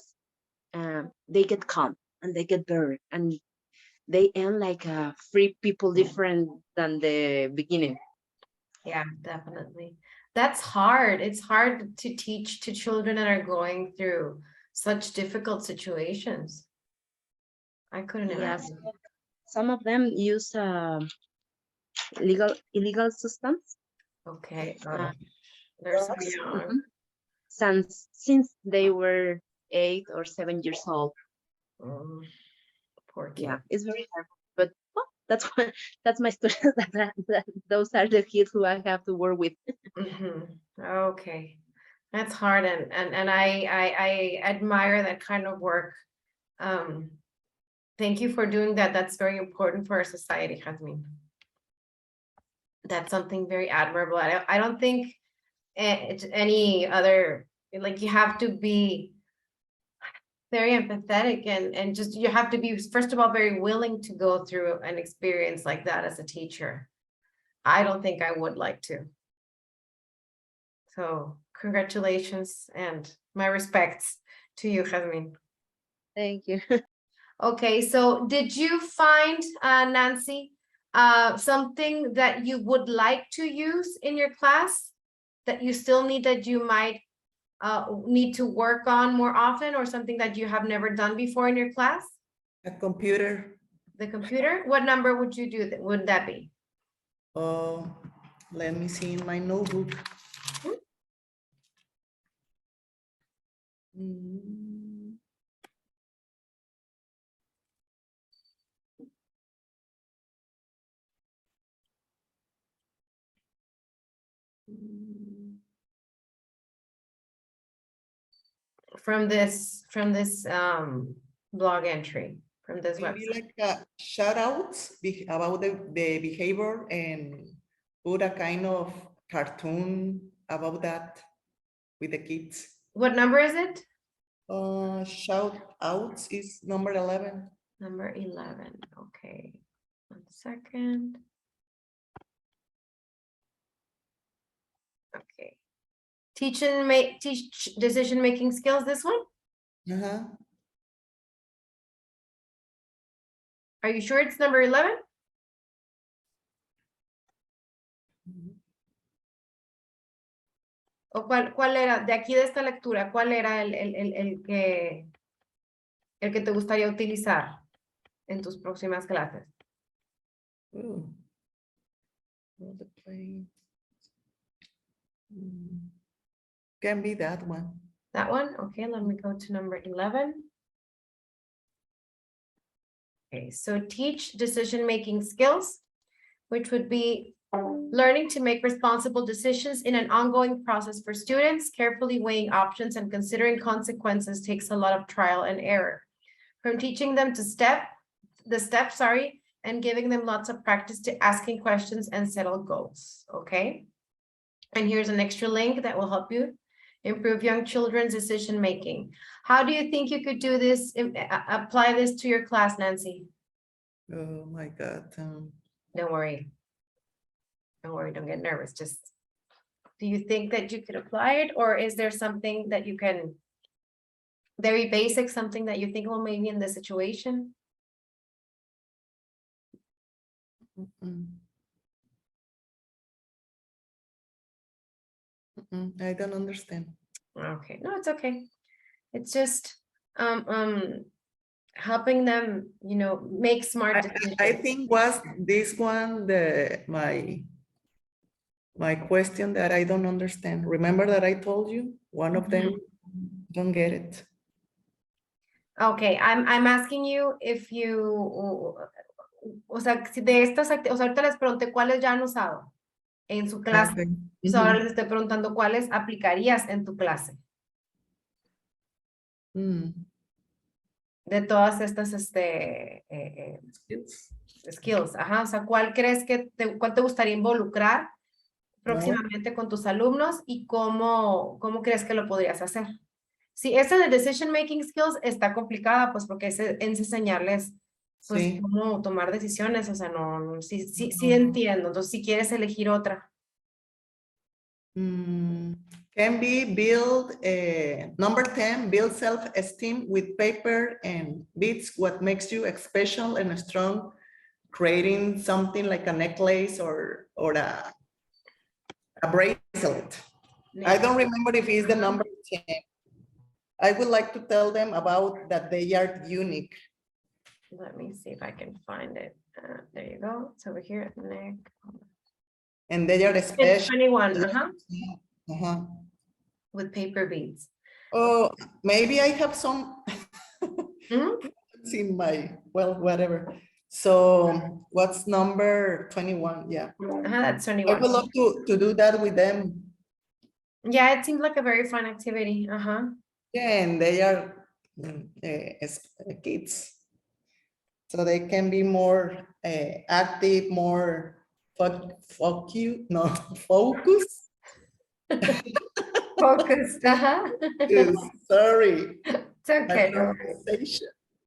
They get calm and they get better, and they end like free people, different than the beginning. Yeah, definitely. That's hard. It's hard to teach to children that are going through such difficult situations. I couldn't Yes, imagine. some of them use illegal substance. Okay. Uh, They're so drugs, young. since they were 8 or 7 years old. Mm, poor kid. Yeah, it's very hard, but well, that's what that's my students. Those are the kids who I have to work with. Okay. That's hard, and I admire that kind of work. Thank you for doing that. That's very important for our society, Jasmine. That's something very admirable. I don't think it's any other, like, you have to be very empathetic and just, you have to be, first of all, very willing to go through an experience like that as a teacher. I don't think I would like to. So congratulations and my respects to you, Jasmine. Thank you. Okay, so did you find, Nancy, something that you would like to use in your class that you still need, that you might need to work on more often, or something that you have never done before in your class? A computer. The computer? What number would you do that? Would that be? Let me see in my notebook. Mm. From this blog entry, from this Maybe website. like shout outs about the behavior, and put a kind of cartoon about that with the kids. What number is it? Shout outs is number 11. Number 11. Okay. 1 second. Okay. Teach decision-making skills, this one? Uh-huh. Are you sure it's number 11? ¿O cuál era, de aquí de esta lectura, cuál era el que te gustaría utilizar en tus próximas clases? Ooh. Well, the play. Can be that one. That one? Okay, let me go to number 11. Okay, so teach decision-making skills, which would be learning to make responsible decisions in an ongoing process for students. Carefully weighing options and considering consequences takes a lot of trial and error. From teaching them to the steps, and giving them lots of practice to asking questions and settle goals, okay? And here's an extra link that will help you improve young children's decision-making. How do you think you could do this, apply this to your class, Nancy? Oh my God. Don't worry. Don't worry, don't get nervous. Just, do you think that you could apply it, or is there something that you can, very basic, something that you think, well, maybe in this situation? I don't understand. Okay, no, it's okay. It's just, helping them, make smart decisions. I think was this one my question that I don't understand. Remember that I told you one of them don't get it. Okay, I'm asking you if you, o sea, si de estas, o sea, ahorita les pregunté cuáles ya han usado en su clase. Okay. So, ahora les estoy preguntando cuáles aplicarías en tu clase. De todas estas, skills, ajá, o sea, ¿cuál crees cuál te gustaría involucrar próximamente con tus alumnos y cómo crees que lo podrías hacer? Sí, esta de decision making skills está complicada, pues porque es enseñarles, pues, Sí. cómo tomar decisiones, o sea, sí entiendo, entonces si quieres elegir otra. Can be build, number 10, build self-esteem with paper and beads, what makes you special and strong, creating something like a necklace or a bracelet. I don't remember if it's the number 10. I would like to tell them about that they are unique. Let me see if I can find it. There you go. It's over here at the neck. And they are It's special. 21, with paper beads. Oh, maybe I have some Mhm. in my, well, whatever. So what's number 21? Yeah. That's I 21. would love to do that with them. Yeah, it seems like a very fun activity. Yeah, and they are kids. So they can be more active, more focus. Focused. Sorry. It's okay.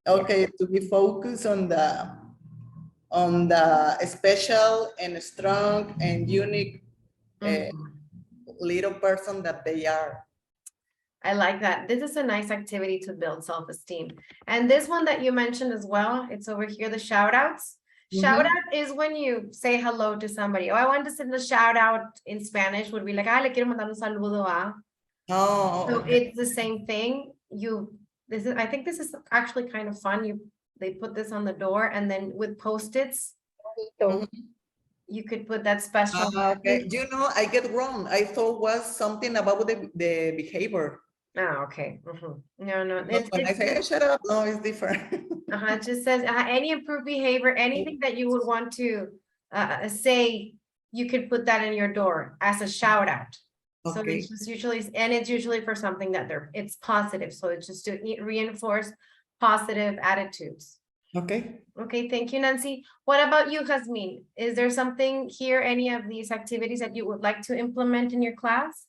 Okay, to be focused on the special and strong and unique little person that they are. I like that. This is a nice activity to build self-esteem. And this one that you mentioned as well, it's over here, the shout outs. Shout out is when you say hello to somebody. Oh, I want to send a shout out in Spanish would be like, le quiero mandar un saludo a. Oh, So okay. it's the same thing. I think this is actually kind of fun. They put this on the door and then with Post-its, you could put that special. Okay. You know, I get wrong. I thought was something about the behavior. Oh, okay. No. But when I say, hey, shut up, no, it's different. It just says any improved behavior, anything that you would want to say, you could put that in your door as a shout out. So Okay. it's just usually for something that it's positive. So it's just to reinforce positive attitudes. Okay. Okay, thank you, Nancy. What about you, Jasmine? Is there something here, any of these activities that you would like to implement in your class?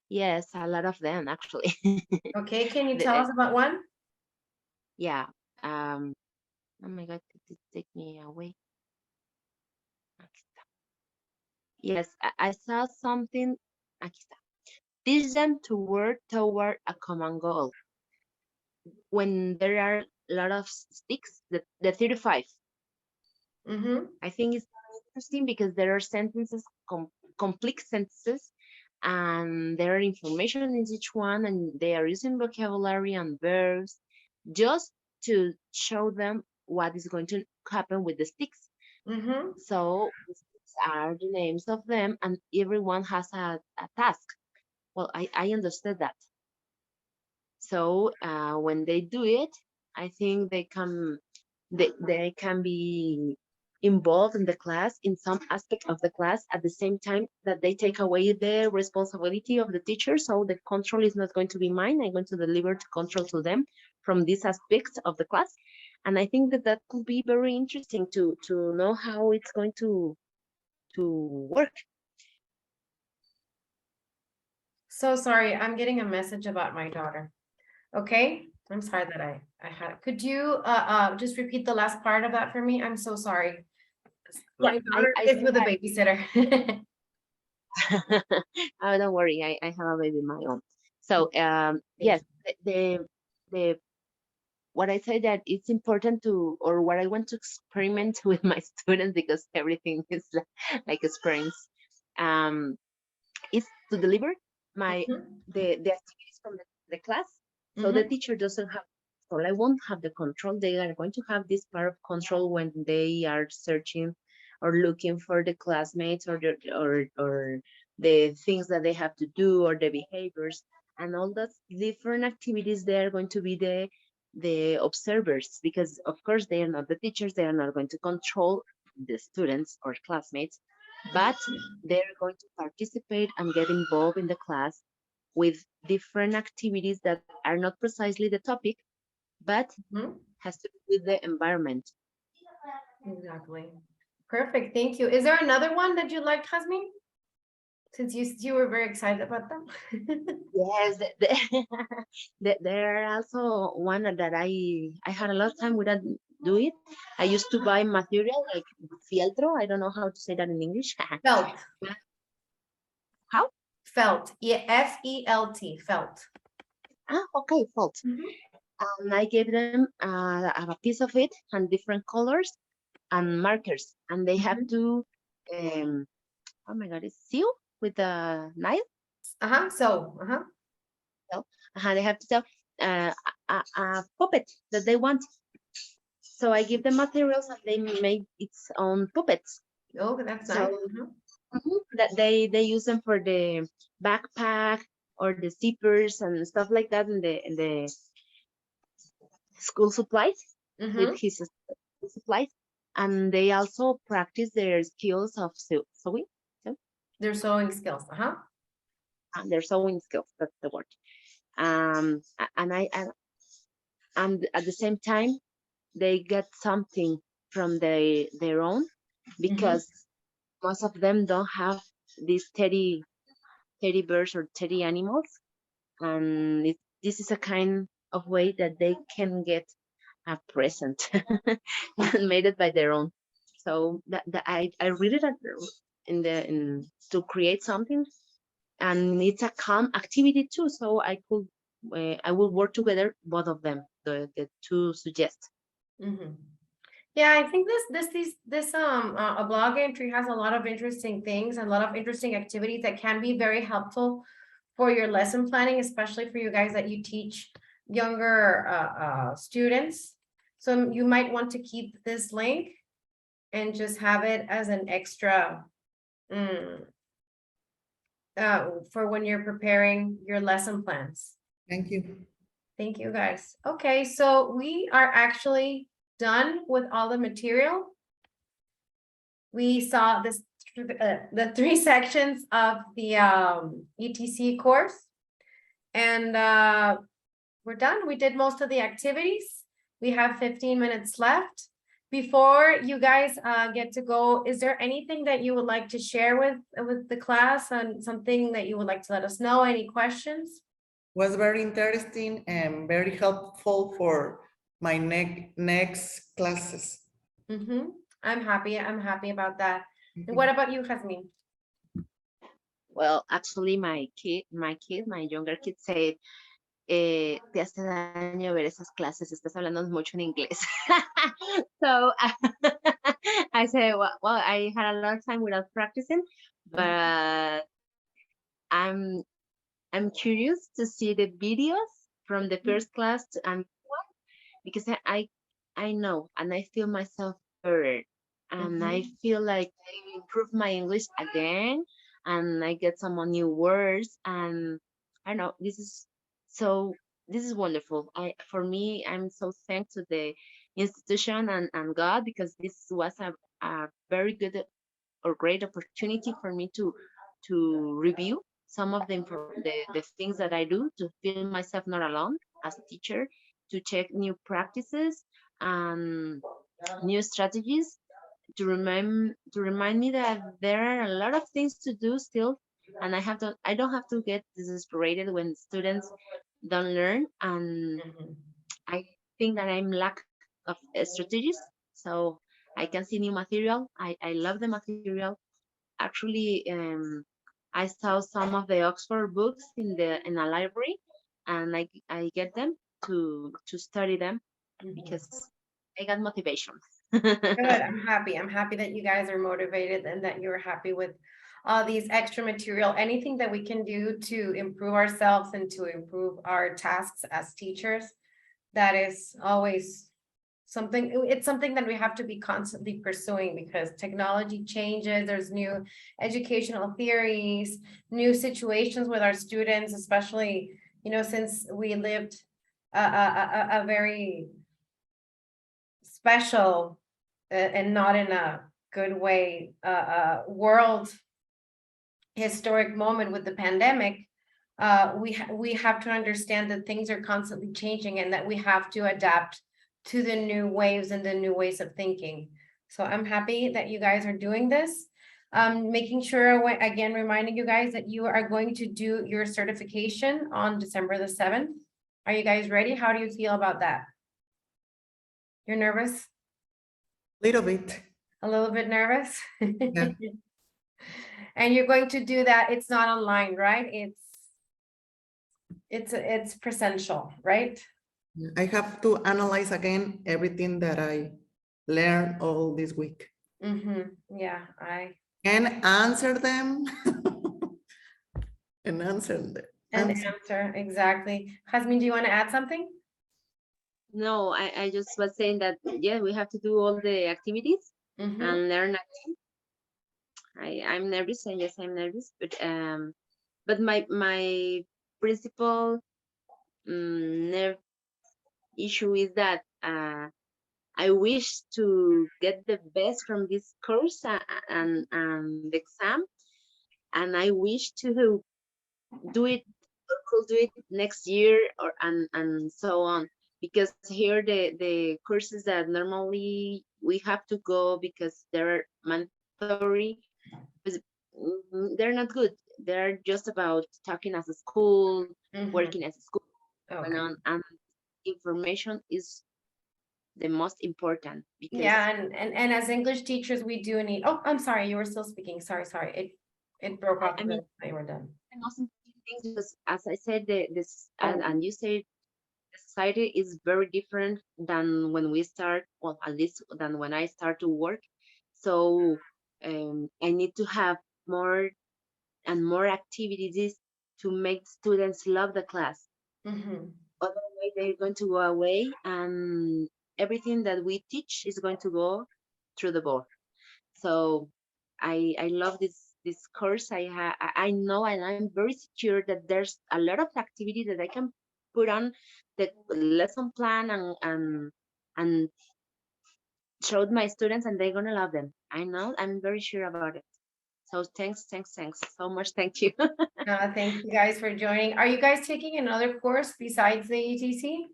Yes, a lot of them actually. Okay, can you tell us about one? Yeah. Oh my God, it take me away. Yes, I saw something. Teach them to work toward a common goal. When there are a lot of sticks, the 35. I think it's interesting because there are sentences, complex sentences, and there are information in each one, and they are using vocabulary and verbs just to show them what is going to happen with the sticks. So the sticks are the names of them, and everyone has a task. Well, I understood that. So when they do it, I think they can be involved in the class, in some aspect of the class, at the same time that they take away the responsibility of the teacher. So the control is not going to be mine. I'm going to deliver the control to them from this aspect of the class. And I think that could be very interesting to know how it's going to work. So sorry, I'm getting a message about my daughter. Okay, I'm sorry that I had. Could you just repeat the last part of that for me? I'm so sorry. Yeah, My daughter is with a babysitter. Oh, don't worry, I have a baby of my own. So yes, the what I say that it's important to, or what I want to experiment with my students, because everything is like experience, is to deliver the activities from the class. So the teacher doesn't have control. I won't have the control. They are going to have this part of control when they are searching or looking for the classmates or the things that they have to do or the behaviors and all those different activities. They are going to be the observers, because of course they are not the teachers. They are not going to control the students or classmates, but they're going to participate and get involved in the class with different activities that are not precisely the topic, but has to do with the environment. Exactly. Perfect. Thank you. Is there another one that you like, Jasmine? Since you were very excited about them. Yes, there are also one that I had a lot of time without do it. I used to buy material like fieltro. I don't know how to say that in English. Felt. How? Felt. Yeah, F-E-L-T. Felt. Okay, felt. And I gave them a piece of it and different colors and markers, and they have to oh my god, it's seal with a knife. So They have to tell a puppet that they want. So I give them materials and they make its own puppets. Oh, that's So nice. that they use them for the backpack or the zippers and stuff like that in the school supplies with his school supplies. And they also practice their skills of sewing. Their sewing skills. Their sewing skills, that's the word. And at the same time, they get something from their own, because most of them don't have these teddy bears or teddy animals, and this is a kind of way that they can get a present and made it by their own. So that I read it to create something, and it's a calm activity too. So I will work together, both of them, the two suggest. Yeah, I think this a blog entry has a lot of interesting things and a lot of interesting activities that can be very helpful for your lesson planning, especially for you guys that you teach younger students. So you might want to keep this link and just have it as an extra for when you're preparing your lesson plans. Thank you. Thank you, guys. Okay, so we are actually done with all the material. We saw this the 3 sections of the ETC course, and we're done. We did most of the activities. We have 15 minutes left. Before you guys get to go, is there anything that you would like to share with the class, and something that you would like to let us know? Any questions? Was very interesting and very helpful for my next classes. I'm happy about that. And what about you, Jasmine? Well, actually, my younger kid said, te hace daño ver esas clases, estás hablando mucho en inglés. So I said, well, I had a lot of time without practicing, but I'm curious to see the videos from the first class and because I know and I feel myself better, and I feel like I improve my English again, and I get some new words, and I don't know, this is wonderful. For me, I'm so thankful to the institution and God, because this was a very good or great opportunity for me to review some of the things that I do, to feel myself not alone as a teacher, to check new practices and new strategies, to remind me that there are a lot of things to do still, and I don't have to get desesperated when students don't learn. And I think that I'm lack of strategies, so I can see new material. I love the material. Actually, I saw some of the Oxford books in a library, and I get them to study them because I got motivation. Good. I'm happy that you guys are motivated and that you're happy with all these extra material, anything that we can do to improve ourselves and to improve our tasks as teachers, that is always something, it's something that we have to be constantly pursuing because technology changes, there's new educational theories, new situations with our students, especially, you know, since we lived a very special and not in a good way, world historic moment with the pandemic, we have to understand that things are constantly changing and that we have to adapt to the new waves and the new ways of thinking. So I'm happy that you guys are doing this. Making sure, again, reminding you guys that you are going to do your certification on December the 7th. Are you guys ready? How do you feel about that? You're nervous? Little bit. A little bit nervous? Yeah. And you're going to do that, it's not online, right? It's presential, right? I have to analyze again everything that I learned all this week Yeah, and answer them. And answer them. and answer, exactly. Jasmine, do you want to add something? No, I just was saying that, yeah, we have to do all the activities and learn again. I'm nervous, and yes, I'm nervous, but my principal issue is that I wish to get the best from this course and the exam, and I wish to do it, could do it next year or and so on, because here the courses that normally we have to go because they're mandatory, they're not good. They're just about talking as a school, working as a school, and information is the most important. Because Yeah, and as English teachers, we do need, oh, I'm sorry, you were still speaking. Sorry. It broke off. I mean, you were done. the most important thing is, as I said, and you said, the society is very different than when we start, well, at least than when I start to work. So I need to have more and more activities to make students love the class. Otherwise, they're going to go away, and everything that we teach is going to go through the board. So I love this course. I know, and I'm very secure that there's a lot of activity that I can put on the lesson plan and show my students, and they're gonna love them. I know, I'm very sure about it. So thanks so much. Thank you. Thank you guys for joining. Are you guys taking another course besides the ETC?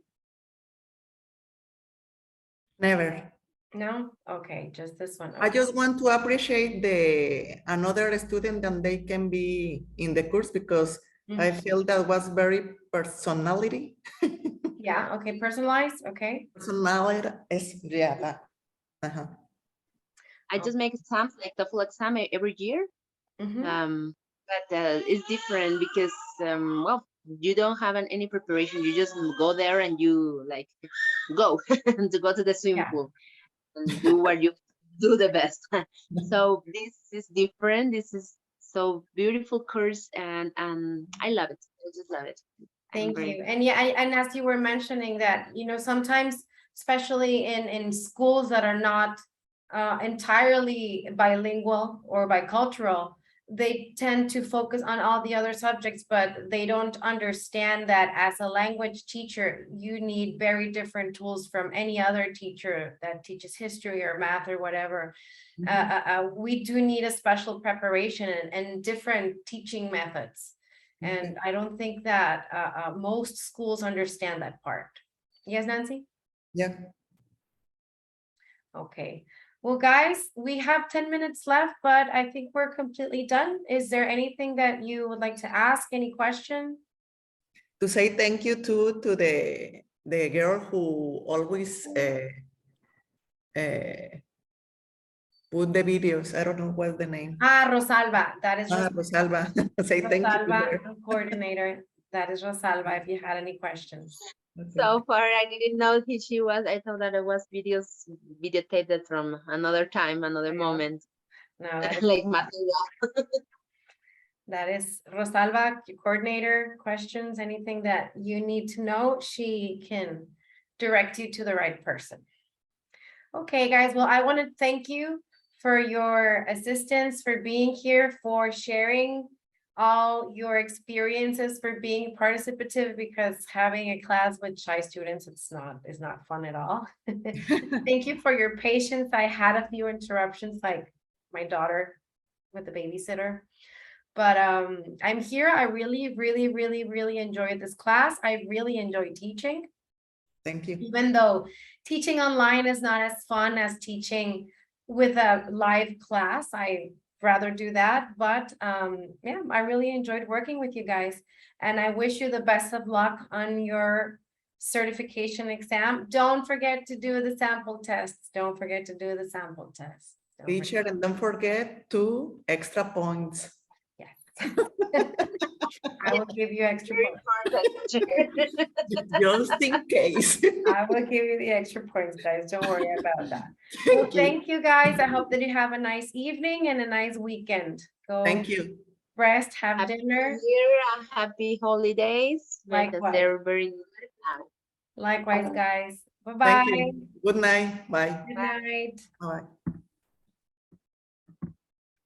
Never. No? Okay, just this one. I Okay. just want to appreciate another student that they can be in the course because I feel that was very personality. Yeah, okay, personalized, okay. Personality is, yeah, that. I just make exams, like the full exam every year. But it's different because well, you don't have any preparation. You just go there and you like go to go to the swimming pool and do what you do the best. So this is different. This is so beautiful course, and I love it. I just love it. Thank you. And yeah, and as you were mentioning that, you know, sometimes, especially in schools that are not entirely bilingual or bicultural, they tend to focus on all the other subjects, but they don't understand that as a language teacher, you need very different tools from any other teacher that teaches history or math or whatever. We do need a special preparation and different teaching methods. And I don't think that most schools understand that part. Yes, Nancy? Yeah. Okay. Well, guys, we have 10 minutes left, but I think we're completely done. Is there anything that you would like to ask? Any question? To say thank you to the girl who always put the videos. I don't know what's the name. Rosalba. That is Rosalba. Say thank you to her. Rosalba, coordinator. That is Rosalba, if you had any questions. So far, I didn't know who she was. I thought that it was videotaped from another time, another moment. No, Like material. That is Rosalba, your coordinator, questions, anything that you need to know, she can direct you to the right person. Okay, guys, well, I want to thank you for your assistance, for being here, for sharing all your experiences, for being participative, because having a class with shy students, is not fun at all. Thank you for your patience. I had a few interruptions, like my daughter with the babysitter. But I'm here. I really enjoyed this class. I really enjoy teaching. Thank you. Even though teaching online is not as fun as teaching with a live class, I rather do that. But yeah, I really enjoyed working with you guys. And I wish you the best of luck on your certification exam. Don't forget to do the sample tests. Don't forget to do the sample tests. Don't Teacher, forget. and don't forget 2 extra points. Yes. I will give you extra points. Just in case. I will give you the extra points, guys. Don't worry about that. Well, thank you, guys. I hope that you have a nice evening and a nice weekend. Go Thank you. rest, have Happy dinner. New Year and happy holidays. Likewise. Because they're very good now. Likewise, guys. Thank Bye-bye. you. Good night. Bye. Good night. Bye.